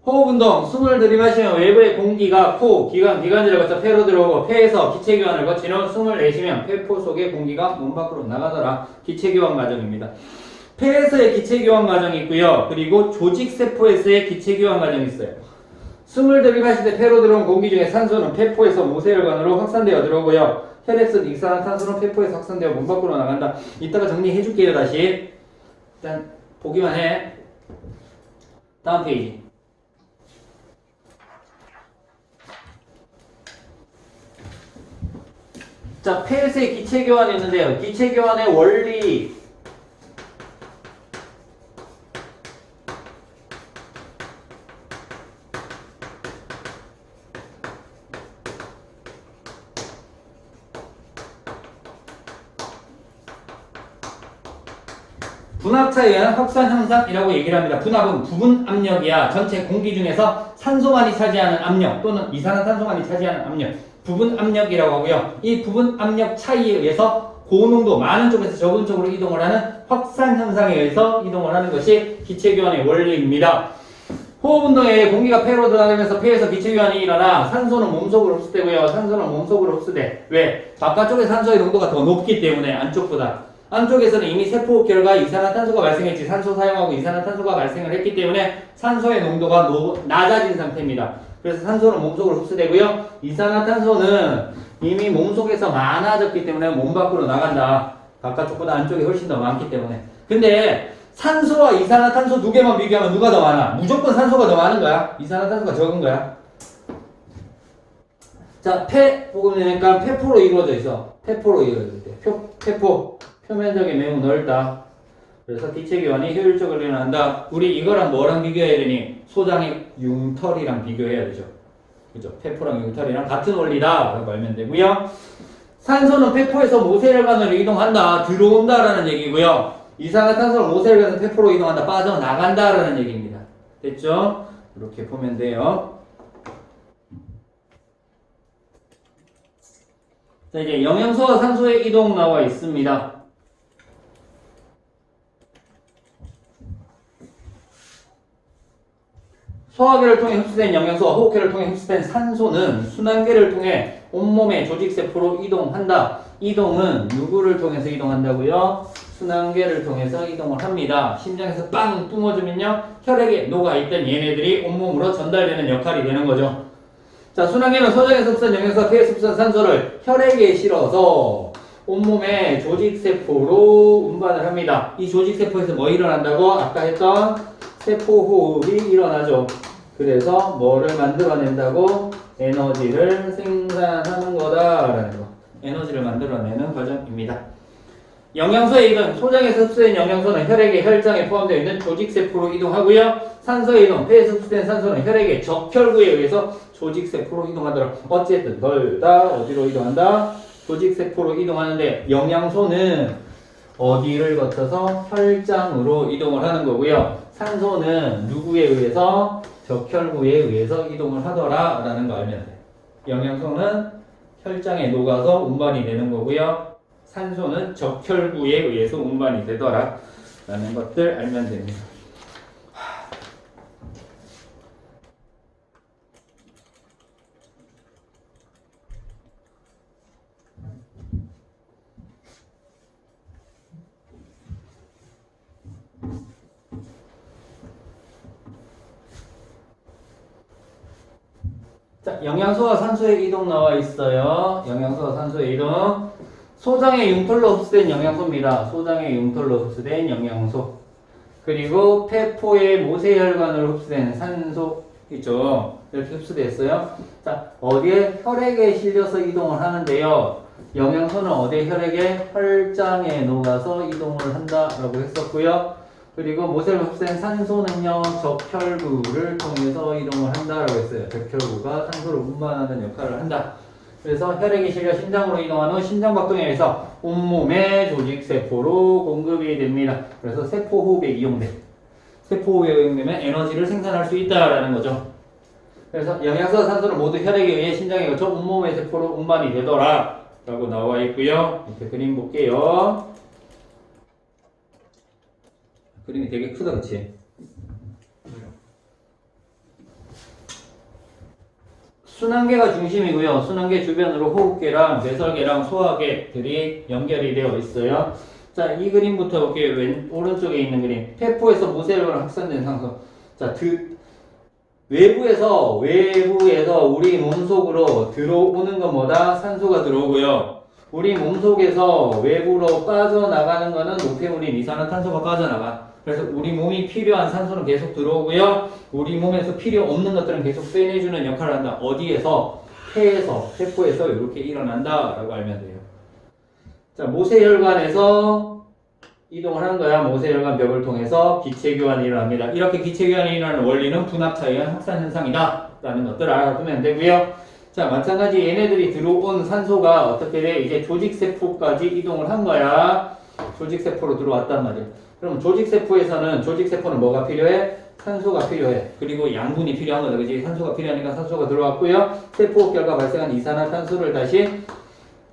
호흡운동, 숨을 들이마시면 외부의 공기가 코, 기관, 기관지를 거쳐 폐로 들어오고 폐에서 기체교환을 거친 후 숨을 내쉬면 폐포 속의 공기가 몸 밖으로 나가더라. 기체교환 과정입니다. 폐에서의 기체교환 과정이 있고요. 그리고 조직세포에서의 기체교환 과정이 있어요. 숨을 들이마실 때 폐로 들어온 공기 중에 산소는 폐포에서 모세혈관으로 확산되어 들어오고요. 혈액속 이산화탄소는 폐포에서 확산되어 몸 밖으로 나간다. 이따가 정리해 줄게요. 다시 일단 보기만 해. 다음 페이지. 자, 폐에서의 기체교환이 있는데요. 기체교환의 원리. 분압차에 의한 확산 현상이라고 얘기를 합니다. 분압은 부분 압력이야. 전체 공기 중에서 산소만이 차지하는 압력 또는 이산화탄소만이 차지하는 압력. 부분 압력이라고 하고요. 이 부분 압력 차이에 의해서 고농도 많은 쪽에서 적은 쪽으로 이동을 하는 확산 현상에 의해서 이동을 하는 것이 기체교환의 원리입니다. 호흡운동에 공기가 폐로 들어가면서 폐에서 기체교환이 일어나 산소는 몸속으로 흡수되고요. 산소는 몸속으로 흡수돼. 왜? 바깥쪽에 산소의 농도가 더 높기 때문에 안쪽보다. 안쪽에서는 이미 세포 결과 이산화탄소가 발생했지. 산소 사용하고 이산화탄소가 발생을 했기 때문에 산소의 농도가 낮아진 상태입니다. 그래서 산소는 몸속으로 흡수되고요. 이산화탄소는 이미 몸속에서 많아졌기 때문에 몸 밖으로 나간다. 바깥쪽보다 안쪽이 훨씬 더 많기 때문에. 근데 산소와 이산화탄소 두 개만 비교하면 누가 더 많아? 무조건 산소가 더 많은 거야. 이산화탄소가 적은 거야. 자, 폐 보면 되니까 폐포로 이루어져 있어. 폐포로 이루어져 있대. 폐포. 표면적이 매우 넓다. 그래서 기체교환이 효율적으로 일어난다. 우리 이거랑 뭐랑 비교해야 되니? 소장의 융털이랑 비교해야 되죠. 그죠? 폐포랑 융털이랑 같은 원리다 라고 알면 되고요. 산소는 폐포에서 모세혈관으로 이동한다. 들어온다라는 얘기고요. 이산화탄소는 모세혈관에서 폐포로 이동한다. 빠져나간다라는 얘기입니다. 됐죠? 이렇게 보면 돼요. 자, 이제 영양소와 산소의 이동 나와 있습니다. 소화계를 통해 흡수된 영양소와 호흡계를 통해 흡수된 산소는 순환계를 통해 온몸의 조직세포로 이동한다. 이동은 누구를 통해서 이동한다고요? 순환계를 통해서 이동을 합니다. 심장에서 빵 뿜어주면요, 혈액에 녹아있던 얘네들이 온몸으로 전달되는 역할이 되는 거죠. 자, 순환계는 소장에서 흡수한 영양소와 폐에서 흡수한 산소를 혈액에 실어서 온몸의 조직세포로 운반을 합니다. 이 조직세포에서 뭐 일어난다고? 아까 했던 세포호흡이 일어나죠. 그래서 뭐를 만들어낸다고? 에너지를 생산하는 거다라는 거. 에너지를 만들어내는 과정입니다. 영양소의 이동, 소장에서 흡수된 영양소는 혈액의 혈장에 포함되어 있는 조직세포로 이동하고요. 산소의 이동, 폐에서 흡수된 산소는 혈액의 적혈구에 의해서 조직세포로 이동하더라. 어쨌든 둘 다 어디로 이동한다? 조직세포로 이동하는데 영양소는 어디를 거쳐서 혈장으로 이동을 하는 거고요. 산소는 누구에 의해서? 적혈구에 의해서 이동을 하더라 라는 거 알면 돼. 영양소는 혈장에 녹아서 운반이 되는 거고요. 산소는 적혈구에 의해서 운반이 되더라 라는 것들 알면 됩니다. 자, 영양소와 산소의 이동 나와 있어요. 영양소와 산소의 이동. 소장의 융털로 흡수된 영양소입니다. 소장의 융털로 흡수된 영양소. 그리고 폐포의 모세혈관으로 흡수된 산소 있죠. 이렇게 흡수됐어요. 자, 어디에? 혈액에 실려서 이동을 하는데요. 영양소는 어디에? 혈액에? 혈장에 녹아서 이동을 한다라고 했었고요. 그리고 모세혈관 흡수된 산소는요, 적혈구를 통해서 이동을 한다라고 했어요. 적혈구가 산소를 운반하는 역할을 한다. 그래서 혈액이 실려 심장으로 이동한 후 심장박동에 의해서 온몸의 조직세포로 공급이 됩니다. 그래서 세포호흡에 이용돼. 세포호흡에 이용되면 에너지를 생산할 수 있다라는 거죠. 그래서 영양소와 산소는 모두 혈액에 의해 심장에 거쳐 온몸의 세포로 운반이 되더라 라고 나와 있고요. 밑에 그림 볼게요. 그림이 되게 크다, 그치? 순환계가 중심이고요. 순환계 주변으로 호흡계랑 배설계랑 소화계들이 연결이 되어 있어요. 자, 이 그림부터 볼게요. 오른쪽에 있는 그림. 폐포에서 모세혈관 확산된 산소. 자, 외부에서 우리 몸속으로 들어오는 것보다 산소가 들어오고요. 우리 몸속에서 외부로 빠져나가는 거는 노폐물인 이산화탄소가 빠져나가. 그래서 우리 몸이 필요한 산소는 계속 들어오고요. 우리 몸에서 필요 없는 것들은 계속 빼내주는 역할을 한다. 어디에서? 폐에서, 세포에서 이렇게 일어난다라고 알면 돼요. 자, 모세혈관에서 이동을 하는 거야. 모세혈관 벽을 통해서 기체교환이 일어납니다. 이렇게 기체교환이 일어나는 원리는 분압차에 의한 확산 현상이다 라는 것들을 알아두면 되고요. 자, 마찬가지 얘네들이 들어온 산소가 어떻게 돼? 이제 조직세포까지 이동을 한 거야. 조직세포로 들어왔단 말이야. 그럼 조직세포는 뭐가 필요해? 산소가 필요해. 그리고 양분이 필요한 거다. 그지? 산소가 필요하니까 산소가 들어왔고요. 세포 결과 발생한 이산화탄소를 다시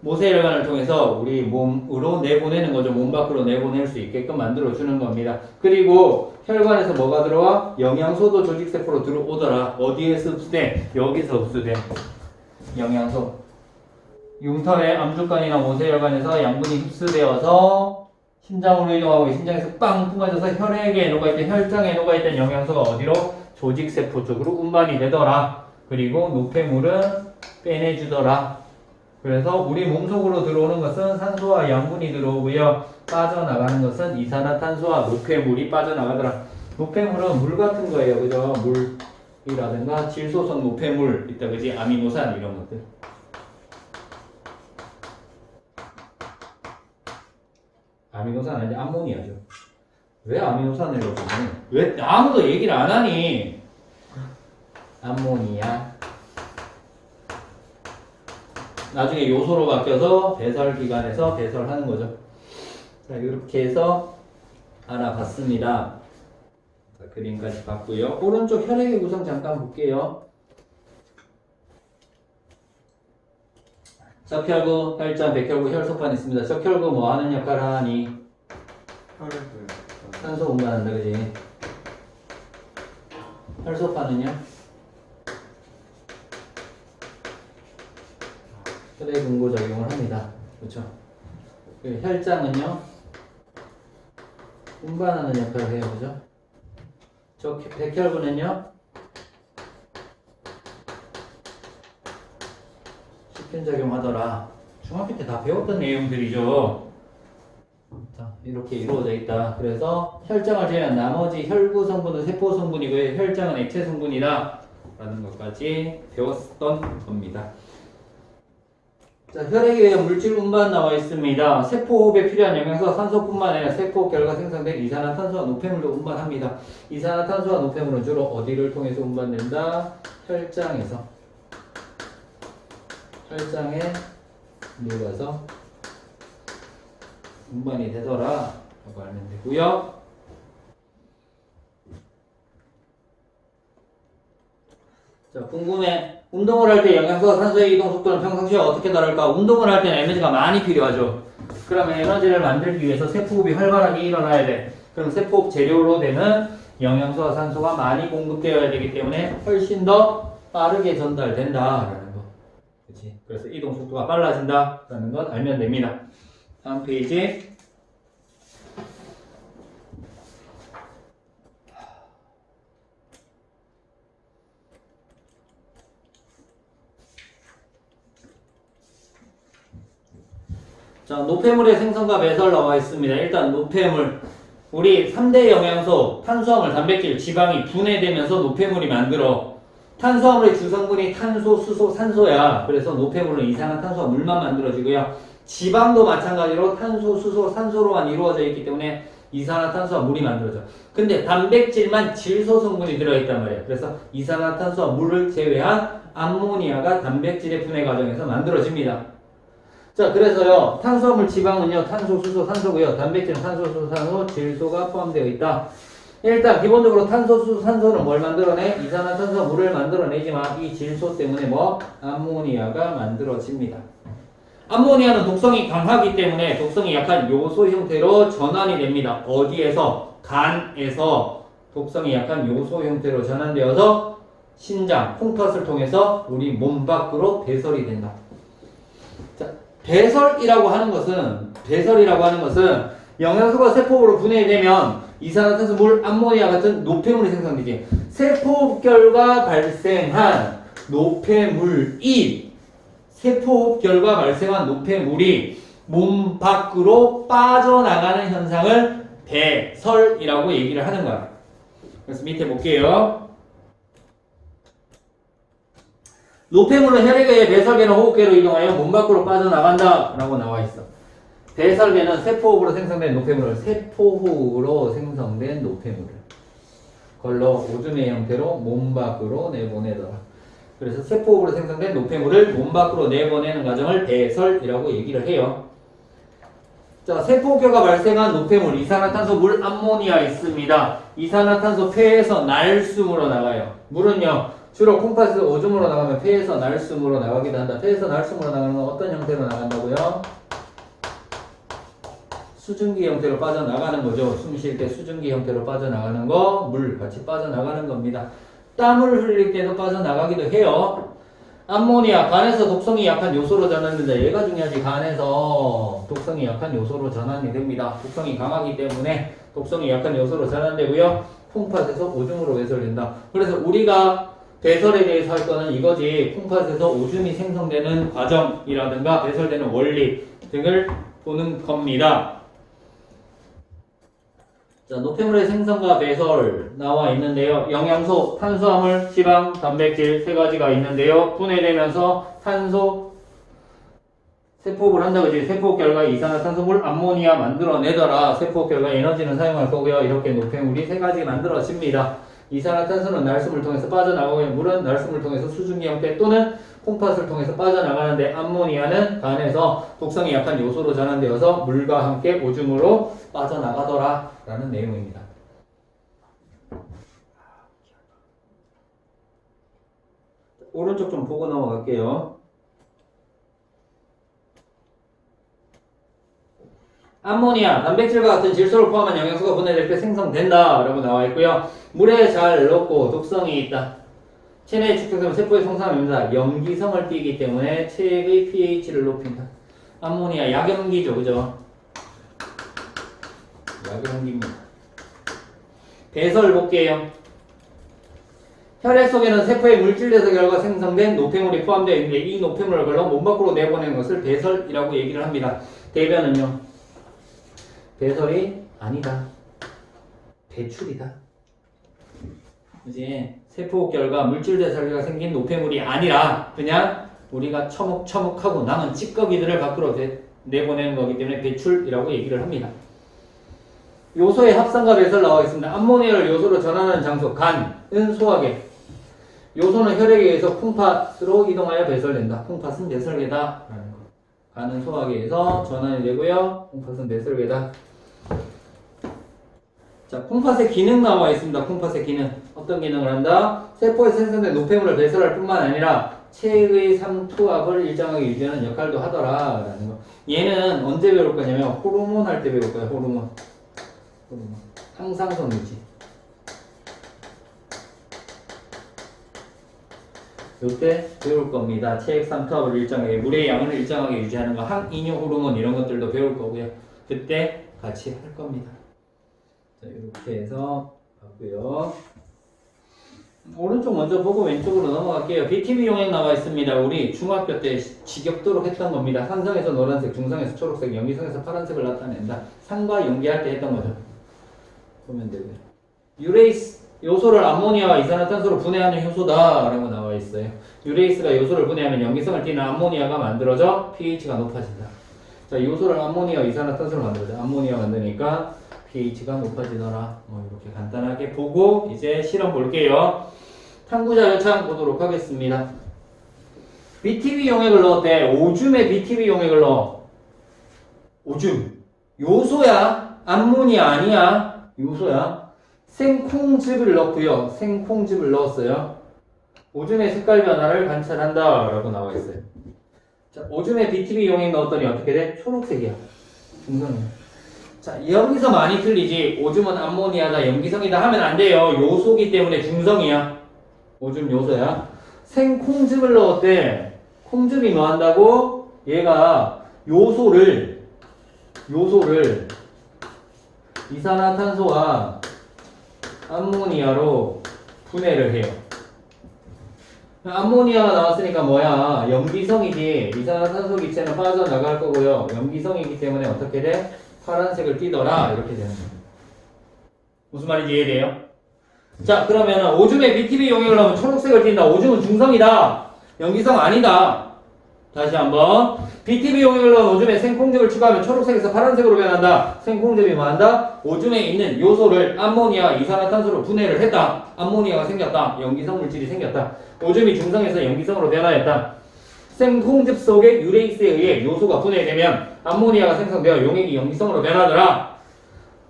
모세혈관을 통해서 우리 몸으로 내보내는 거죠. 몸 밖으로 내보낼 수 있게끔 만들어주는 겁니다. 그리고 혈관에서 뭐가 들어와? 영양소도 조직세포로 들어오더라. 어디에서 흡수돼? 여기서 흡수돼. 영양소. 융털의 암주관이나 모세혈관에서 양분이 흡수되어서 심장으로 이동하고 심장에서 빵 뿜어져서 혈액에 녹아있던 혈장에 녹아있던 영양소가 어디로? 조직세포 쪽으로 운반이 되더라. 그리고 노폐물은 빼내주더라. 그래서 우리 몸속으로 들어오는 것은 산소와 양분이 들어오고요. 빠져나가는 것은 이산화탄소와 노폐물이 빠져나가더라. 노폐물은 물 같은 거예요. 그죠? 물이라든가 질소성 노폐물 있다. 그지? 아미노산 이런 것들. 아미노산 아닌데 암모니아죠. 왜 아미노산을 넣었니? 왜 아무도 얘기를 안 하니? 암모니아. 나중에 요소로 바뀌어서 배설기관에서 배설하는 거죠. 자, 이렇게 해서 알아봤습니다. 자, 그림까지 봤고요. 오른쪽 혈액의 구성 잠깐 볼게요. 적혈구, 혈장, 백혈구, 혈소판 있습니다. 적혈구 뭐 하는 역할을 하니? 혈액을 산소 운반한다, 그지? 혈소판은요? 혈액 응고 작용을 합니다. 그렇죠? 혈장은요? 운반하는 역할을 해요. 그죠? 저 백혈구는요? 식균작용하더라. 중학교 때 다 배웠던 내용들이죠. 자, 이렇게 이루어져 있다. 그래서 혈장을 제외한 나머지 혈구 성분은 세포 성분이고요. 혈장은 액체 성분이다. 라는 것까지 배웠던 겁니다. 자, 혈액에 의한 물질 운반 나와 있습니다. 세포 호흡에 필요한 영양소 산소뿐만 아니라 세포 결과 생성된 이산화탄소와 노폐물도 운반합니다. 이산화탄소와 노폐물은 주로 어디를 통해서 운반된다? 혈장에서. 혈장에 들어가서 운반이 되더라 라고 알면 되고요. 자, 궁금해. 운동을 할 때 영양소와 산소의 이동 속도는 평상시에 어떻게 다를까? 운동을 할 때는 에너지가 많이 필요하죠. 그러면 에너지를 만들기 위해서 세포호흡이 활발하게 일어나야 돼. 그럼 세포호흡 재료로 되는 영양소와 산소가 많이 공급되어야 되기 때문에 훨씬 더 빠르게 전달된다라는 거. 그렇지? 그래서 이동 속도가 빨라진다라는 건 알면 됩니다. 다음 페이지. 자, 노폐물의 생성과 배설 나와 있습니다. 일단 노폐물. 우리 3대 영양소, 탄수화물, 단백질, 지방이 분해되면서 노폐물이 만들어. 탄수화물의 주성분이 탄소, 수소, 산소야. 그래서 노폐물은 이산화탄소와 물만 만들어지고요. 지방도 마찬가지로 탄소, 수소, 산소로만 이루어져 있기 때문에 이산화탄소와 물이 만들어져. 근데 단백질만 질소 성분이 들어있단 말이에요. 그래서 이산화탄소와 물을 제외한 암모니아가 단백질의 분해 과정에서 만들어집니다. 자, 그래서요, 탄수화물 지방은요, 탄소, 수소, 산소고요. 단백질은 탄소, 수소, 산소, 질소가 포함되어 있다. 일단 기본적으로 탄소, 수소, 산소는 뭘 만들어내? 이산화탄소와 물을 만들어내지만 이 질소 때문에 뭐? 암모니아가 만들어집니다. 암모니아는 독성이 강하기 때문에 독성이 약한 요소 형태로 전환이 됩니다. 어디에서? 간에서 독성이 약한 요소 형태로 전환되어서 신장, 콩팥을 통해서 우리 몸 밖으로 배설이 된다. 자, 배설이라고 하는 것은 영양소가 세포로 분해되면 이산화탄소, 물, 암모니아 같은 노폐물이 생성되지. 세포 결과 발생한 노폐물이 몸 밖으로 빠져나가는 현상을 배설이라고 얘기를 하는 거야. 그래서 밑에 볼게요. 노폐물은 혈액에 의해 배설계나 호흡계로 이동하여 몸 밖으로 빠져나간다 라고 나와 있어. 배설계는 세포호흡으로 생성된 노폐물을 걸러 오줌의 형태로 몸 밖으로 내보내더라. 그래서 세포호흡으로 생성된 노폐물을 몸 밖으로 내보내는 과정을 배설이라고 얘기를 해요. 자, 세포결과 발생한 노폐물, 이산화탄소, 물, 암모니아 있습니다. 이산화탄소 폐에서 날숨으로 나가요. 물은요, 주로 콩팥에서 오줌으로 나가면 폐에서 날숨으로 나가기도 한다. 폐에서 날숨으로 나가는 건 어떤 형태로 나간다고요? 수증기 형태로 빠져나가는 거죠. 숨 쉴 때 수증기 형태로 빠져나가는 거, 물 같이 빠져나가는 겁니다. 땀을 흘릴 때도 빠져나가기도 해요. 암모니아, 간에서 독성이 약한 요소로 전환된다. 얘가 중요하지. 간에서 독성이 약한 요소로 전환이 됩니다. 독성이 강하기 때문에 독성이 약한 요소로 전환되고요. 콩팥에서 오줌으로 배설된다. 그래서 우리가 배설에 대해서 할 거는 이거지. 콩팥에서 오줌이 생성되는 과정이라든가 배설되는 원리 등을 보는 겁니다. 자, 노폐물의 생성과 배설 나와 있는데요. 영양소, 탄수화물, 지방, 단백질 세 가지가 있는데요. 분해되면서 탄소, 세포호흡을 한다고 이제 세포호흡 결과 이산화탄소물, 암모니아 만들어내더라. 세포호흡 결과 에너지는 사용할 거고요. 이렇게 노폐물이 세 가지 만들어집니다. 이산화탄소는 날숨을 통해서 빠져나가고 물은 날숨을 통해서 수증기 형태 또는 콩팥을 통해서 빠져나가는데 암모니아는 간에서 독성이 약한 요소로 전환되어서 물과 함께 오줌으로 빠져나가더라 라는 내용입니다. 오른쪽 좀 보고 넘어갈게요. 암모니아, 단백질과 같은 질소를 포함한 영양소가 분해될 때 생성된다 라고 나와 있고요. 물에 잘 녹고 독성이 있다. 체내의 축적되면 세포의 성상입니다. 염기성을 띠기 때문에 체액의 pH를 높인다. 암모니아 약염기죠, 그죠? 약염기입니다. 배설 볼게요. 혈액 속에는 세포의 물질 대사 결과 생성된 노폐물이 포함되어 있는데 이 노폐물을 걸러 몸 밖으로 내보내는 것을 배설이라고 얘기를 합니다. 대변은요? 배설이 아니다. 배출이다. 그지? 세포 결과 물질 대사가 생긴 노폐물이 아니라 그냥 우리가 처먹처먹하고 남은 찌꺼기들을 밖으로 내보내는 거기 때문에 배출이라고 얘기를 합니다. 요소의 합성과 배설 나와 있습니다. 암모니아를 요소로 전환하는 장소 간은 소화계. 요소는 혈액에 의해서 콩팥으로 이동하여 배설된다. 콩팥은 배설계다. 간은 소화계에서 전환이 되고요. 콩팥은 배설계다. 자, 콩팥의 기능 나와 있습니다. 콩팥의 기능. 어떤 기능을 한다? 세포에 생성된 노폐물을 배설할 뿐만 아니라 체액의 삼투압을 일정하게 유지하는 역할도 하더라. 라는 거. 얘는 언제 배울 거냐면 호르몬 할 때 배울 거예요. 호르몬. 항상성 유지. 요때 배울 겁니다. 체액 삼투압을 일정하게, 물의 양을 일정하게 유지하는 거, 항이뇨 호르몬 이런 것들도 배울 거고요. 그때 같이 할 겁니다. 자, 이렇게 해서 봤고요. 오른쪽 먼저 보고 왼쪽으로 넘어갈게요. BTB 용액 나와 있습니다. 우리 중학교 때 지겹도록 했던 겁니다. 산성에서 노란색, 중성에서 초록색, 염기성에서 파란색을 나타낸다. 산과 연기할 때 했던 거죠. 보면 되고요. 유레이스, 요소를 암모니아와 이산화탄소로 분해하는 효소다 라고 나와 있어요. 유레이스가 요소를 분해하면 염기성을 띠는 암모니아가 만들어져 pH가 높아진다. 자, 요소를 암모니아와 이산화탄소로 만들어져. 암모니아 만드니까 pH가 높아지더라. 이렇게 간단하게 보고 이제 실험 볼게요. 탐구자 요청 보도록 하겠습니다. BTB 용액을 넣었대. 오줌에 BTB 용액을 넣어. 오줌. 요소야. 암모니아 아니야. 요소야. 생콩즙을 넣고요. 생콩즙을 넣었어요. 오줌의 색깔 변화를 관찰한다 라고 나와 있어요. 자, 오줌에 BTB 용액 넣었더니 어떻게 돼? 초록색이야. 중성이야. 자, 여기서 많이 틀리지. 오줌은 암모니아다, 염기성이다 하면 안 돼요. 요소기 때문에 중성이야. 오줌 요소야. 생콩즙을 넣었대. 콩즙이 뭐 한다고? 얘가 요소를 이산화탄소와 암모니아로 분해를 해요. 암모니아가 나왔으니까 뭐야? 염기성이지. 이산화탄소 기체는 빠져나갈 거고요. 염기성이기 때문에 어떻게 돼? 파란색을 띠더라. 이렇게 되는 거예요. 무슨 말인지 이해돼요? 자, 그러면 오줌에 BTB 용액을 넣으면 초록색을 띈다. 오줌은 중성이다. 염기성 아니다. 다시 한번. BTB 용액을 넣은 오줌에 생콩즙을 추가하면 초록색에서 파란색으로 변한다. 생콩즙이 뭐 한다? 오줌에 있는 요소를 암모니아, 이산화탄소로 분해를 했다. 암모니아가 생겼다. 염기성 물질이 생겼다. 오줌이 중성에서 염기성으로 변화했다. 생콩즙 속의 유레이스에 의해 요소가 분해되면 암모니아가 생성되어 용액이 염기성으로 변하더라.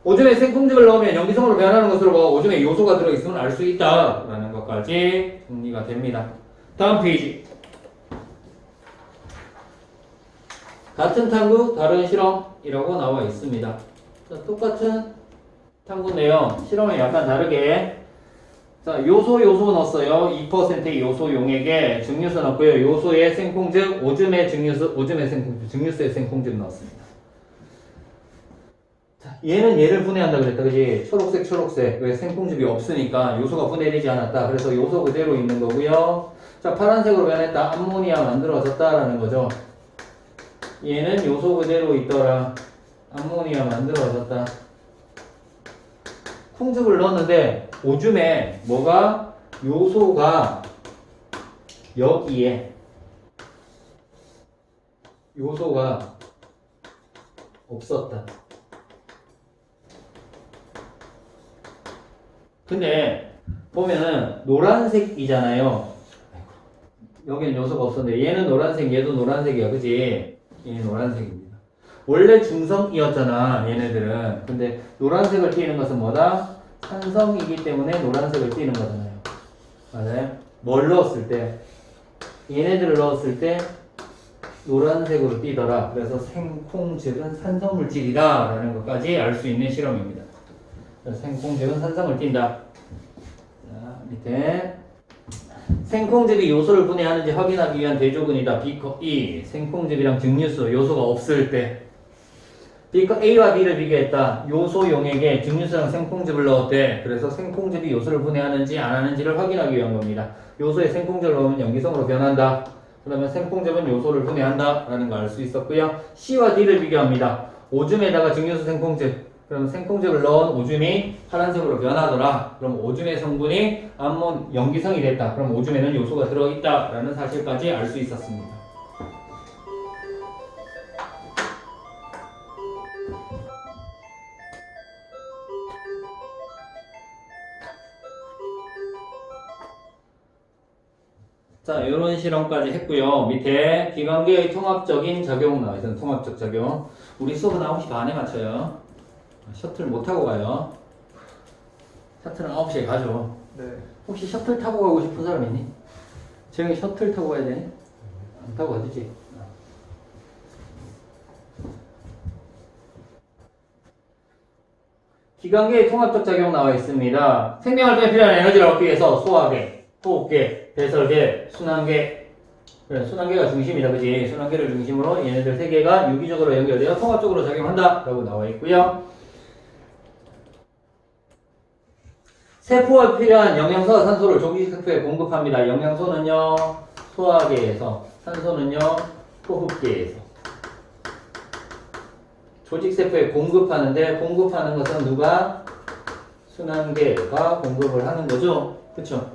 오줌에 생콩즙을 넣으면 염기성으로 변하는 것으로 오줌에 요소가 들어있으면 알 수 있다 라는 것까지 정리가 됩니다. 다음 페이지. 같은 탐구 다른 실험이라고 나와 있습니다. 자, 똑같은 탐구인데요. 실험이 약간 다르게. 자, 요소 넣었어요. 2%의 요소 용액에 증류수 넣었고요. 요소에 생콩즙, 오줌에 증류수, 오줌에 생콩즙, 증류수에 생콩즙 넣었습니다. 자, 얘를 분해한다 그랬다, 그지? 초록색. 왜 생콩즙이 없으니까 요소가 분해되지 않았다. 그래서 요소 그대로 있는 거고요. 자, 파란색으로 변했다. 암모니아 만들어졌다라는 거죠. 얘는 요소 그대로 있더라. 암모니아 만들어졌다. 콩즙을 넣었는데 오줌에 뭐가 요소가 여기에 요소가 없었다. 근데 보면은 노란색이잖아요. 여기는 요소가 없었는데 얘는 노란색, 얘도 노란색이야, 그지? 얘는 노란색입니다. 원래 중성이었잖아, 얘네들은. 근데 노란색을 띠는 것은 뭐다? 산성이기 때문에 노란색을 띠는 거잖아요. 맞아요? 뭘 넣었을 때? 얘네들을 넣었을 때 노란색으로 띄더라. 그래서 생콩즙은 산성물질이다 라는 것까지 알 수 있는 실험입니다. 그래서 생콩즙은 산성을 띈다. 자, 밑에 생콩즙이 요소를 분해하는지 확인하기 위한 대조군이다. B컵 E. 생콩즙이랑 증류수 요소가 없을 때 B컵 A와 B를 비교했다. 요소 용액에 증류수랑 생콩즙을 넣었대. 그래서 생콩즙이 요소를 분해하는지 안 하는지를 확인하기 위한 겁니다. 요소에 생콩즙을 넣으면 염기성으로 변한다. 그러면 생콩즙은 요소를 분해한다 라는 걸 알 수 있었고요. C와 D를 비교합니다. 오줌에다가 증류수 생콩즙, 그럼 생콩즙을 넣은 오줌이 파란색으로 변하더라. 그럼 오줌의 성분이 암몬 염기성이 됐다. 그럼 오줌에는 요소가 들어있다 라는 사실까지 알 수 있었습니다. 자, 이런 실험까지 했고요. 밑에 기관계의 통합적인 작용 나와있어요. 통합적 작용. 우리 수업은 9시 반에 맞춰요. 셔틀 못 타고 가요. 셔틀은 9시에 가죠. 네. 혹시 셔틀 타고 가고 싶은 사람 있니? 재영이 셔틀 타고 가야 되니? 안 타고 가주지. 기관계의 통합적 작용 나와 있습니다. 생명활동에 필요한 에너지를 얻기 위해서 소화계, 호흡계, 배설계, 순환계. 그래, 순환계가 중심이다, 그지? 순환계를 중심으로 얘네들 세 개가 유기적으로 연결되어 통합적으로 작용한다 라고 나와 있고요. 세포에 필요한 영양소와 산소를 조직세포에 공급합니다. 영양소는요, 소화계에서, 산소는요, 호흡계에서. 조직세포에 공급하는데, 공급하는 것은 누가? 순환계가 공급을 하는 거죠. 그쵸?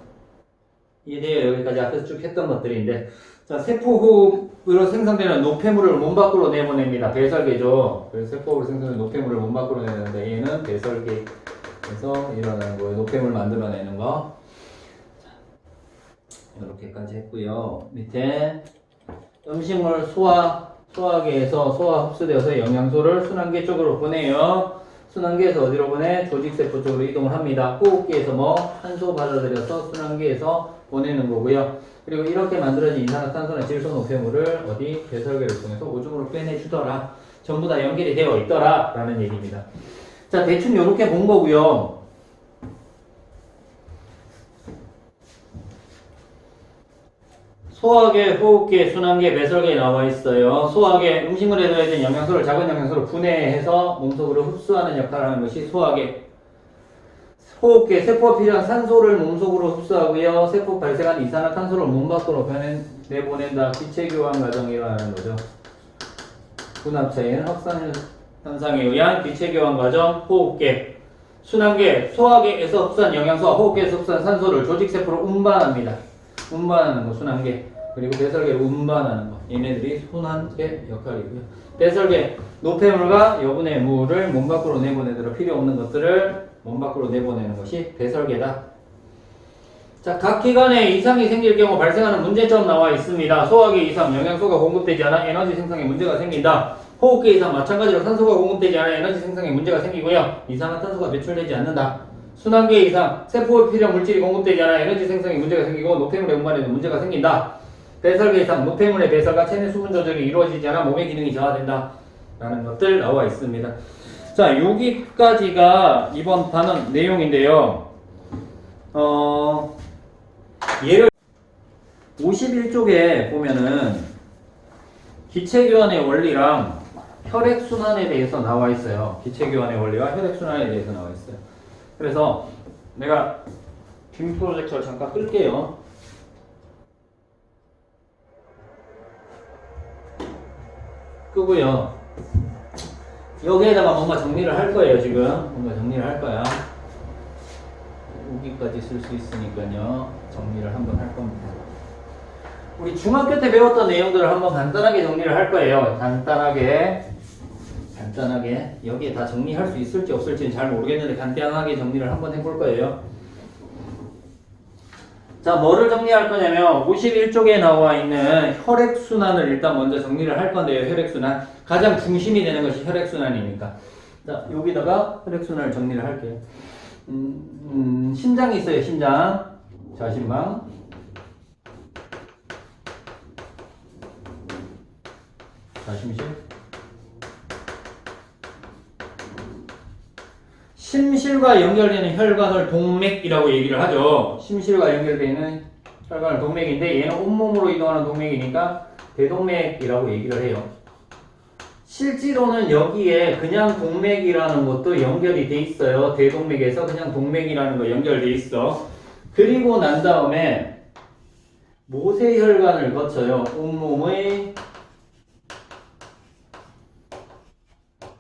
이해돼요? 여기까지 앞에서 쭉 했던 것들인데. 자, 세포호흡으로 생성되는 노폐물을 몸 밖으로 내보냅니다. 배설계죠. 그래서 세포호흡으로 생성되는 노폐물을 몸 밖으로 내는데, 얘는 배설계에서 일어나는 거예요. 노폐물 만들어내는 거. 자, 이렇게까지 했고요. 밑에 음식물 소화계에서 소화 흡수되어서 영양소를 순환계 쪽으로 보내요. 순환계에서 어디로 보내? 조직세포 쪽으로 이동을 합니다. 호흡기에서 뭐? 산소 받아들여서 순환계에서 보내는 거고요. 그리고 이렇게 만들어진 이산화탄소나 질소 노폐물을 어디? 배설계를 통해서 오줌으로 빼내주더라. 전부 다 연결이 되어 있더라 라는 얘기입니다. 자, 대충 이렇게 본 거고요. 소화계, 호흡계, 순환계, 배설계에 나와 있어요. 소화계, 음식물에 들어있는 영양소를 작은 영양소로 분해해서 몸속으로 흡수하는 역할을 하는 것이 소화계. 호흡계, 세포가 필요한 산소를 몸속으로 흡수하고요. 세포 발생한 이산화탄소를 몸 밖으로 내보낸다. 기체교환 과정이 일어나는 거죠. 분합체인 확산 현상에 의한 기체교환 과정. 호흡계, 순환계, 소화계에서 흡수한 영양소와 호흡계에서 흡수한 산소를 조직세포로 운반합니다. 운반하는 거, 순환계. 그리고 배설계로 운반하는 거. 얘네들이 순환계 역할이고요. 배설계, 노폐물과 여분의 물을 몸 밖으로 내보내도록 필요 없는 것들을 몸 밖으로 내보내는 것이 배설계다. 자, 각 기관에 이상이 생길 경우 발생하는 문제점 나와 있습니다. 소화계 이상, 영양소가 공급되지 않아 에너지 생성에 문제가 생긴다. 호흡계 이상, 마찬가지로 산소가 공급되지 않아 에너지 생성에 문제가 생기고요. 이산화탄소가 배출되지 않는다. 순환계 이상, 세포에 필요한 물질이 공급되지 않아 에너지 생성에 문제가 생기고 노폐물의 운반에도 문제가 생긴다. 배설계 이상, 노폐물의 배설과 체내 수분 조절이 이루어지지 않아 몸의 기능이 저하된다. 라는 것들 나와 있습니다. 자, 여기까지가 이번 단원 내용인데요. 예를 51쪽에 보면은 기체교환의 원리랑 혈액순환에 대해서 나와 있어요. 기체교환의 원리와 혈액순환에 대해서 나와 있어요. 그래서 내가 빔 프로젝터를 잠깐 끌게요. 끄고요. 여기에다가 뭔가 정리를 할 거예요, 지금. 뭔가 정리를 할 거야. 여기까지 쓸 수 있으니까요. 정리를 한번 할 겁니다. 우리 중학교 때 배웠던 내용들을 한번 간단하게 정리를 할 거예요. 간단하게. 여기에 다 정리할 수 있을지 없을지는 잘 모르겠는데 간단하게 정리를 한번 해볼 거예요. 자, 뭐를 정리할 거냐면 51쪽에 나와 있는 혈액순환을 일단 먼저 정리를 할 건데요. 혈액순환. 가장 중심이 되는 것이 혈액순환이니까. 자, 여기다가 혈액순환을 정리를 할게요. 심장이 있어요. 심장. 자심방. 자, 심실과 연결되는 혈관을 동맥이라고 얘기를 하죠. 심실과 연결되는 혈관을 동맥인데 얘는 온몸으로 이동하는 동맥이니까 대동맥이라고 얘기를 해요. 실제로는 여기에 그냥 동맥이라는 것도 연결이 돼 있어요. 대동맥에서 그냥 동맥이라는 거 연결돼 있어. 그리고 난 다음에 모세혈관을 거쳐요. 온몸의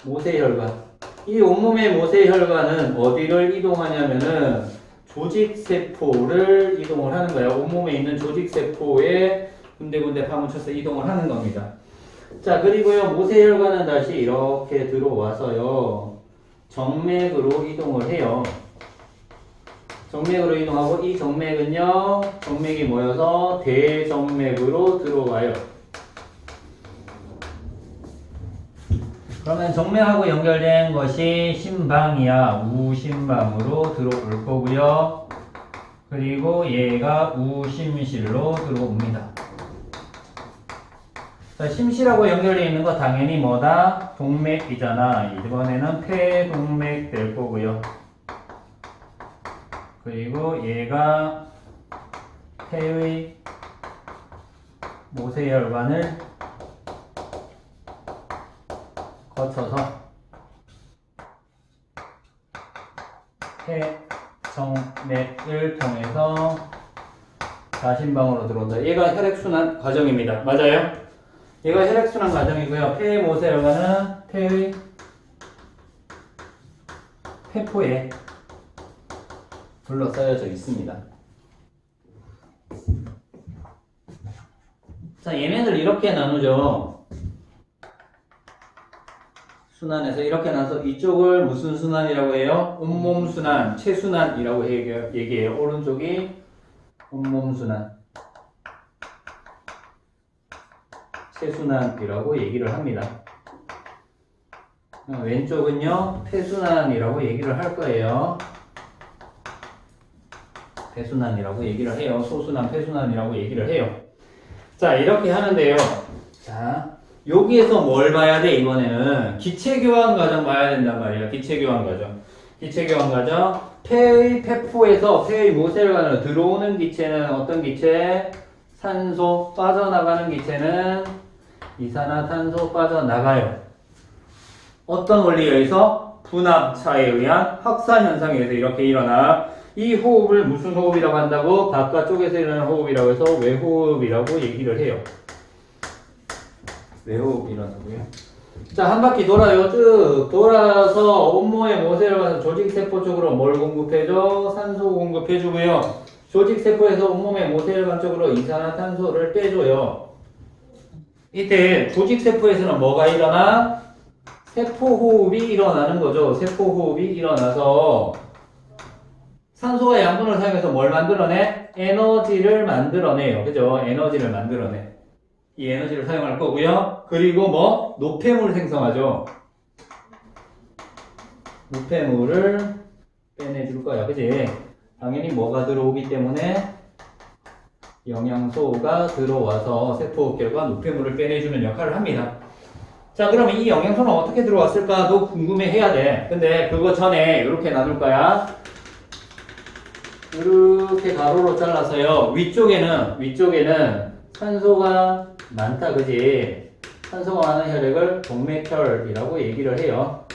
모세혈관. 이 온몸의 모세혈관은 어디를 이동하냐면은 조직세포를 이동을 하는 거예요. 온몸에 있는 조직세포에 군데군데 파묻혀서 이동을 하는 겁니다. 자, 그리고요, 모세혈관은 다시 이렇게 들어와서요, 정맥으로 이동을 해요. 정맥으로 이동하고, 이 정맥은요, 정맥이 모여서 대정맥으로 들어와요. 그러면 정맥하고 연결된 것이 심방이야. 우심방으로 들어올 거고요. 그리고 얘가 우심실로 들어옵니다. 자, 심실하고 연결되어 있는 거 당연히 뭐다? 동맥이잖아. 이번에는 폐동맥 될 거고요. 그리고 얘가 폐의 모세혈관을 거쳐서 폐정맥을 통해서 가심방으로 들어온다. 얘가 혈액순환 과정입니다. 맞아요? 얘가 혈액순환 과정이고요. 폐의 모세혈관은 폐의 폐포에 둘러싸여져 있습니다. 자, 얘네들 이렇게 나누죠. 순환에서 이렇게 나눠서 이쪽을 무슨 순환이라고 해요? 온몸 순환, 체순환이라고 얘기해요. 오른쪽이 온몸 순환, 체순환이라고 얘기를 합니다. 왼쪽은요, 폐순환이라고 얘기를 할 거예요. 폐순환이라고 얘기를 해요. 소순환, 폐순환이라고 얘기를 해요. 자, 이렇게 하는데요. 자, 여기에서 뭘 봐야 돼, 이번에는? 기체교환 과정 봐야 된단 말이야. 기체교환 과정. 기체교환 과정. 폐의 폐포에서 폐의 모세혈관으로 들어오는 기체는 어떤 기체? 산소. 빠져나가는 기체는 이산화탄소 빠져나가요. 어떤 원리에 의해서? 분압차에 의한 확산 현상에 의해서 이렇게 일어나. 이 호흡을 무슨 호흡이라고 한다고? 바깥쪽에서 일어나는 호흡이라고 해서 외호흡이라고 얘기를 해요. 외호흡이라고요. 자, 한 바퀴 돌아요. 쭉 돌아서 온몸의 모세혈관 조직세포 쪽으로 뭘 공급해줘? 산소 공급해주고요. 조직세포에서 온몸의 모세혈관 쪽으로 이산화탄소를 빼줘요. 이때 조직세포에서는 뭐가 일어나? 세포호흡이 일어나는 거죠. 세포호흡이 일어나서 산소와 양분을 사용해서 뭘 만들어내? 에너지를 만들어내요. 그죠? 에너지를 만들어내. 이 에너지를 사용할 거고요. 그리고 뭐? 노폐물을 생성하죠. 노폐물을 빼내줄 거야. 그지? 당연히 뭐가 들어오기 때문에 영양소가 들어와서 세포결과 노폐물을 빼내주는 역할을 합니다. 자, 그러면 이 영양소는 어떻게 들어왔을까도 궁금해 해야 돼. 근데 그거 전에 이렇게 나눌 거야. 이렇게 가로로 잘라서요. 위쪽에는 산소가 많다, 그지? 산소가 많은 혈액을 동맥혈이라고 얘기를 해요.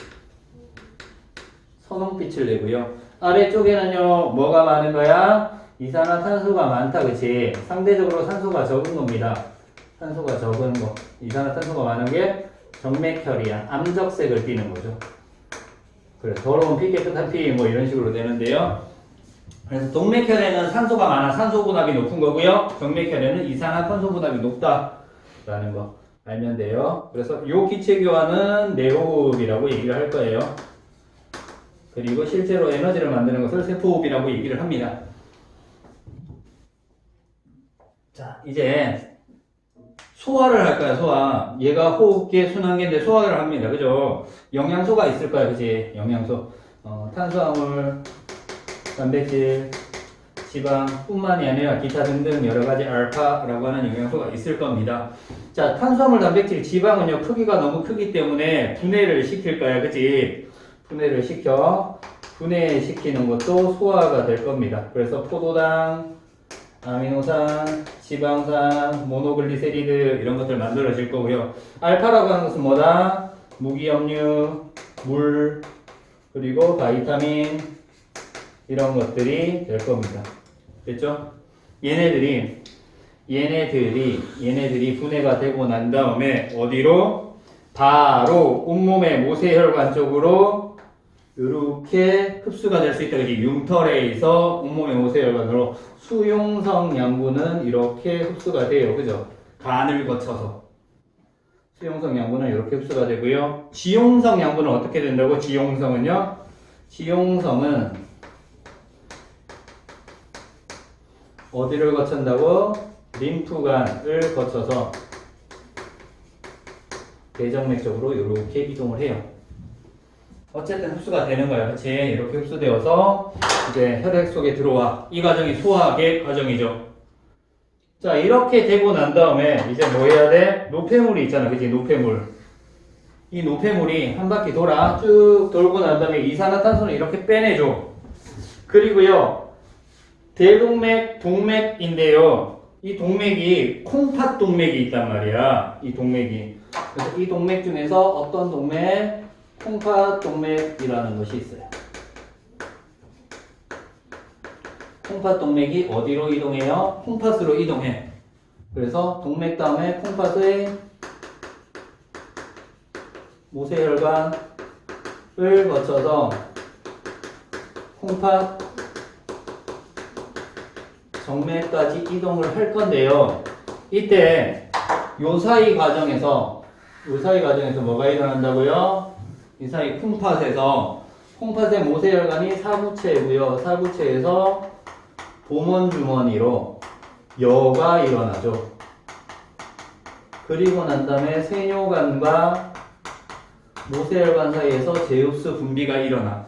선홍빛을 내고요. 아래쪽에는요, 뭐가 많은 거야? 이산화탄소가 많다, 그치? 상대적으로 산소가 적은 겁니다. 산소가 적은 거. 이산화탄소가 많은 게 정맥혈이야. 암적색을 띠는 거죠. 그래, 더러운 피, 깨끗한 피, 뭐 이런 식으로 되는데요. 그래서 동맥혈에는 산소가 많아. 산소 분압이 높은 거고요. 정맥혈에는 이산화탄소 분압이 높다라는 거 알면 돼요. 그래서 요 기체 교환은 내호흡이라고 얘기를 할 거예요. 그리고 실제로 에너지를 만드는 것을 세포호흡이라고 얘기를 합니다. 자, 이제 소화를 할까요? 소화. 얘가 호흡계, 순환계인데 소화를 합니다. 그죠? 영양소가 있을 거야. 그지? 영양소. 탄수화물, 단백질, 지방뿐만이 아니라 기타 등등 여러 가지 알파라고 하는 영양소가 있을 겁니다. 자, 탄수화물, 단백질, 지방은요 크기가 너무 크기 때문에 분해를 시킬 거야, 그치? 분해를 분해시키는 것도 소화가 될 겁니다. 그래서 포도당, 아미노산, 지방산, 모노글리세리드 이런 것들 만들어질 거고요. 알파라고 하는 것은 뭐다? 무기염류, 물, 그리고 바이타민 이런 것들이 될 겁니다. 됐죠? 얘네들이 분해가 되고 난 다음에 어디로? 바로 온몸의 모세혈관 쪽으로 이렇게 흡수가 될 수 있다. 그지? 융털에서 온몸의 모세혈관으로 수용성 양분은 이렇게 흡수가 돼요. 그죠? 간을 거쳐서. 수용성 양분은 이렇게 흡수가 되고요. 지용성 양분은 어떻게 된다고? 지용성은요? 지용성은 어디를 거친다고? 림프관을 거쳐서 대정맥 쪽으로 이렇게 이동을 해요. 어쨌든 흡수가 되는 거야. 그치? 이렇게 흡수되어서 이제 혈액 속에 들어와. 이 과정이 소화의 과정이죠. 자, 이렇게 되고 난 다음에 이제 뭐 해야 돼? 노폐물이 있잖아. 그치? 노폐물. 이 노폐물이 한 바퀴 돌아. 쭉 돌고 난 다음에 이산화탄소를 이렇게 빼내줘. 그리고요, 대동맥, 동맥인데요. 이 동맥이 콩팥 동맥이 있단 말이야. 이 동맥이. 그래서 이 동맥 중에서 어떤 동맥? 콩팥 동맥이라는 것이 있어요. 콩팥 동맥이 어디로 이동해요? 콩팥으로 이동해. 그래서 동맥 다음에 콩팥의 모세혈관을 거쳐서 콩팥 정맥까지 이동을 할 건데요. 이때 요 사이 과정에서 뭐가 일어난다고요? 이 사이 콩팥의 모세혈관이 사부체이고요. 사부체에서 보먼주머니로 여가 일어나죠. 그리고 난 다음에 세뇨관과 모세혈관 사이에서 제흡수 분비가 일어나.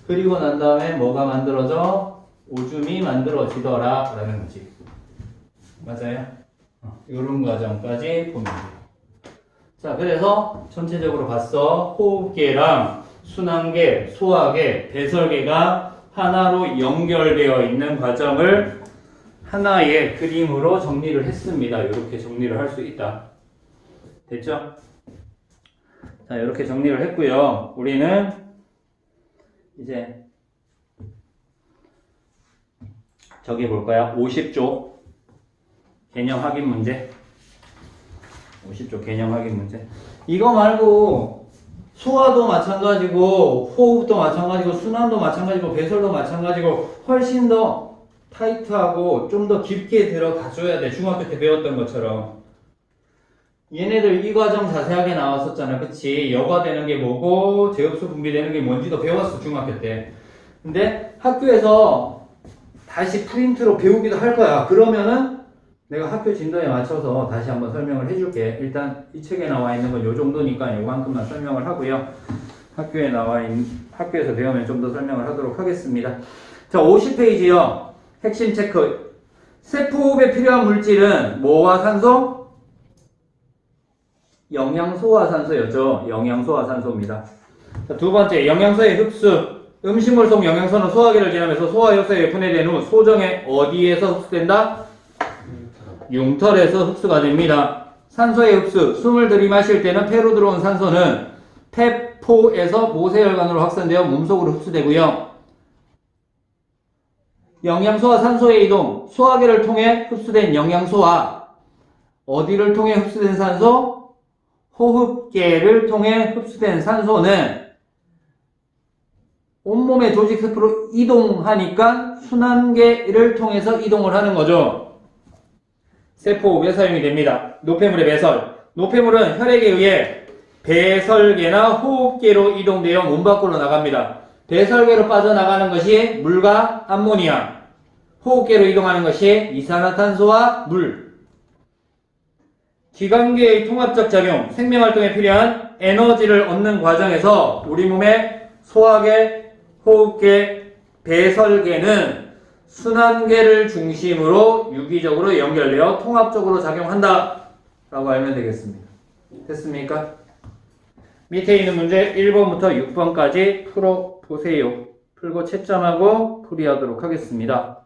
그리고 난 다음에 뭐가 만들어져? 오줌이 만들어지더라 라는 거지. 맞아요? 이런 과정까지 보면 돼요. 자, 그래서 전체적으로 봤어. 호흡계랑 순환계, 소화계, 배설계가 하나로 연결되어 있는 과정을 하나의 그림으로 정리를 했습니다. 이렇게 정리를 할 수 있다. 됐죠? 자, 이렇게 정리를 했고요. 우리는 이제 저기 볼까요? 50조 개념 확인 문제. 50조 개념 확인 문제. 이거 말고 소화도 마찬가지고 호흡도 마찬가지고 순환도 마찬가지고 배설도 마찬가지고 훨씬 더 타이트하고 좀 더 깊게 들어가 줘야 돼. 중학교 때 배웠던 것처럼. 얘네들 이 과정 자세하게 나왔었잖아. 그치? 여과되는 게 뭐고 제흡수 분비되는 게 뭔지도 배웠어. 중학교 때. 근데 학교에서 다시 프린트로 배우기도 할 거야. 그러면은 내가 학교 진도에 맞춰서 다시 한번 설명을 해줄게. 일단 이 책에 나와 있는 건 요 정도니까 요만큼만 설명을 하고요. 학교에서 배우면 좀 더 설명을 하도록 하겠습니다. 자, 50페이지요. 핵심 체크. 세포호흡에 필요한 물질은 뭐와 산소? 영양소와 산소였죠. 영양소와 산소입니다. 자, 두 번째, 영양소의 흡수. 음식물 속 영양소는 소화기를 지나면서 소화효소에 분해된 후 소정에 어디에서 흡수된다? 융털에서 흡수가 됩니다. 산소의 흡수. 숨을 들이마실 때는 폐로 들어온 산소는 폐포에서 모세혈관으로 확산되어 몸속으로 흡수되고요. 영양소와 산소의 이동. 소화기를 통해 흡수된 영양소와 어디를 통해 흡수된 산소? 호흡계를 통해 흡수된 산소는 온몸의 조직 세포로 이동하니까 순환계를 통해서 이동을 하는 거죠. 세포호흡에 사용이 됩니다. 노폐물의 배설. 노폐물은 혈액에 의해 배설계나 호흡계로 이동되어 몸 밖으로 나갑니다. 배설계로 빠져나가는 것이 물과 암모니아. 호흡계로 이동하는 것이 이산화탄소와 물. 기관계의 통합적 작용, 생명활동에 필요한 에너지를 얻는 과정에서 우리 몸의 소화계, 호흡계, 배설계는 순환계를 중심으로 유기적으로 연결되어 통합적으로 작용한다 라고 알면 되겠습니다. 됐습니까? 밑에 있는 문제 1번부터 6번까지 풀어보세요. 풀고 채점하고 풀이하도록 하겠습니다.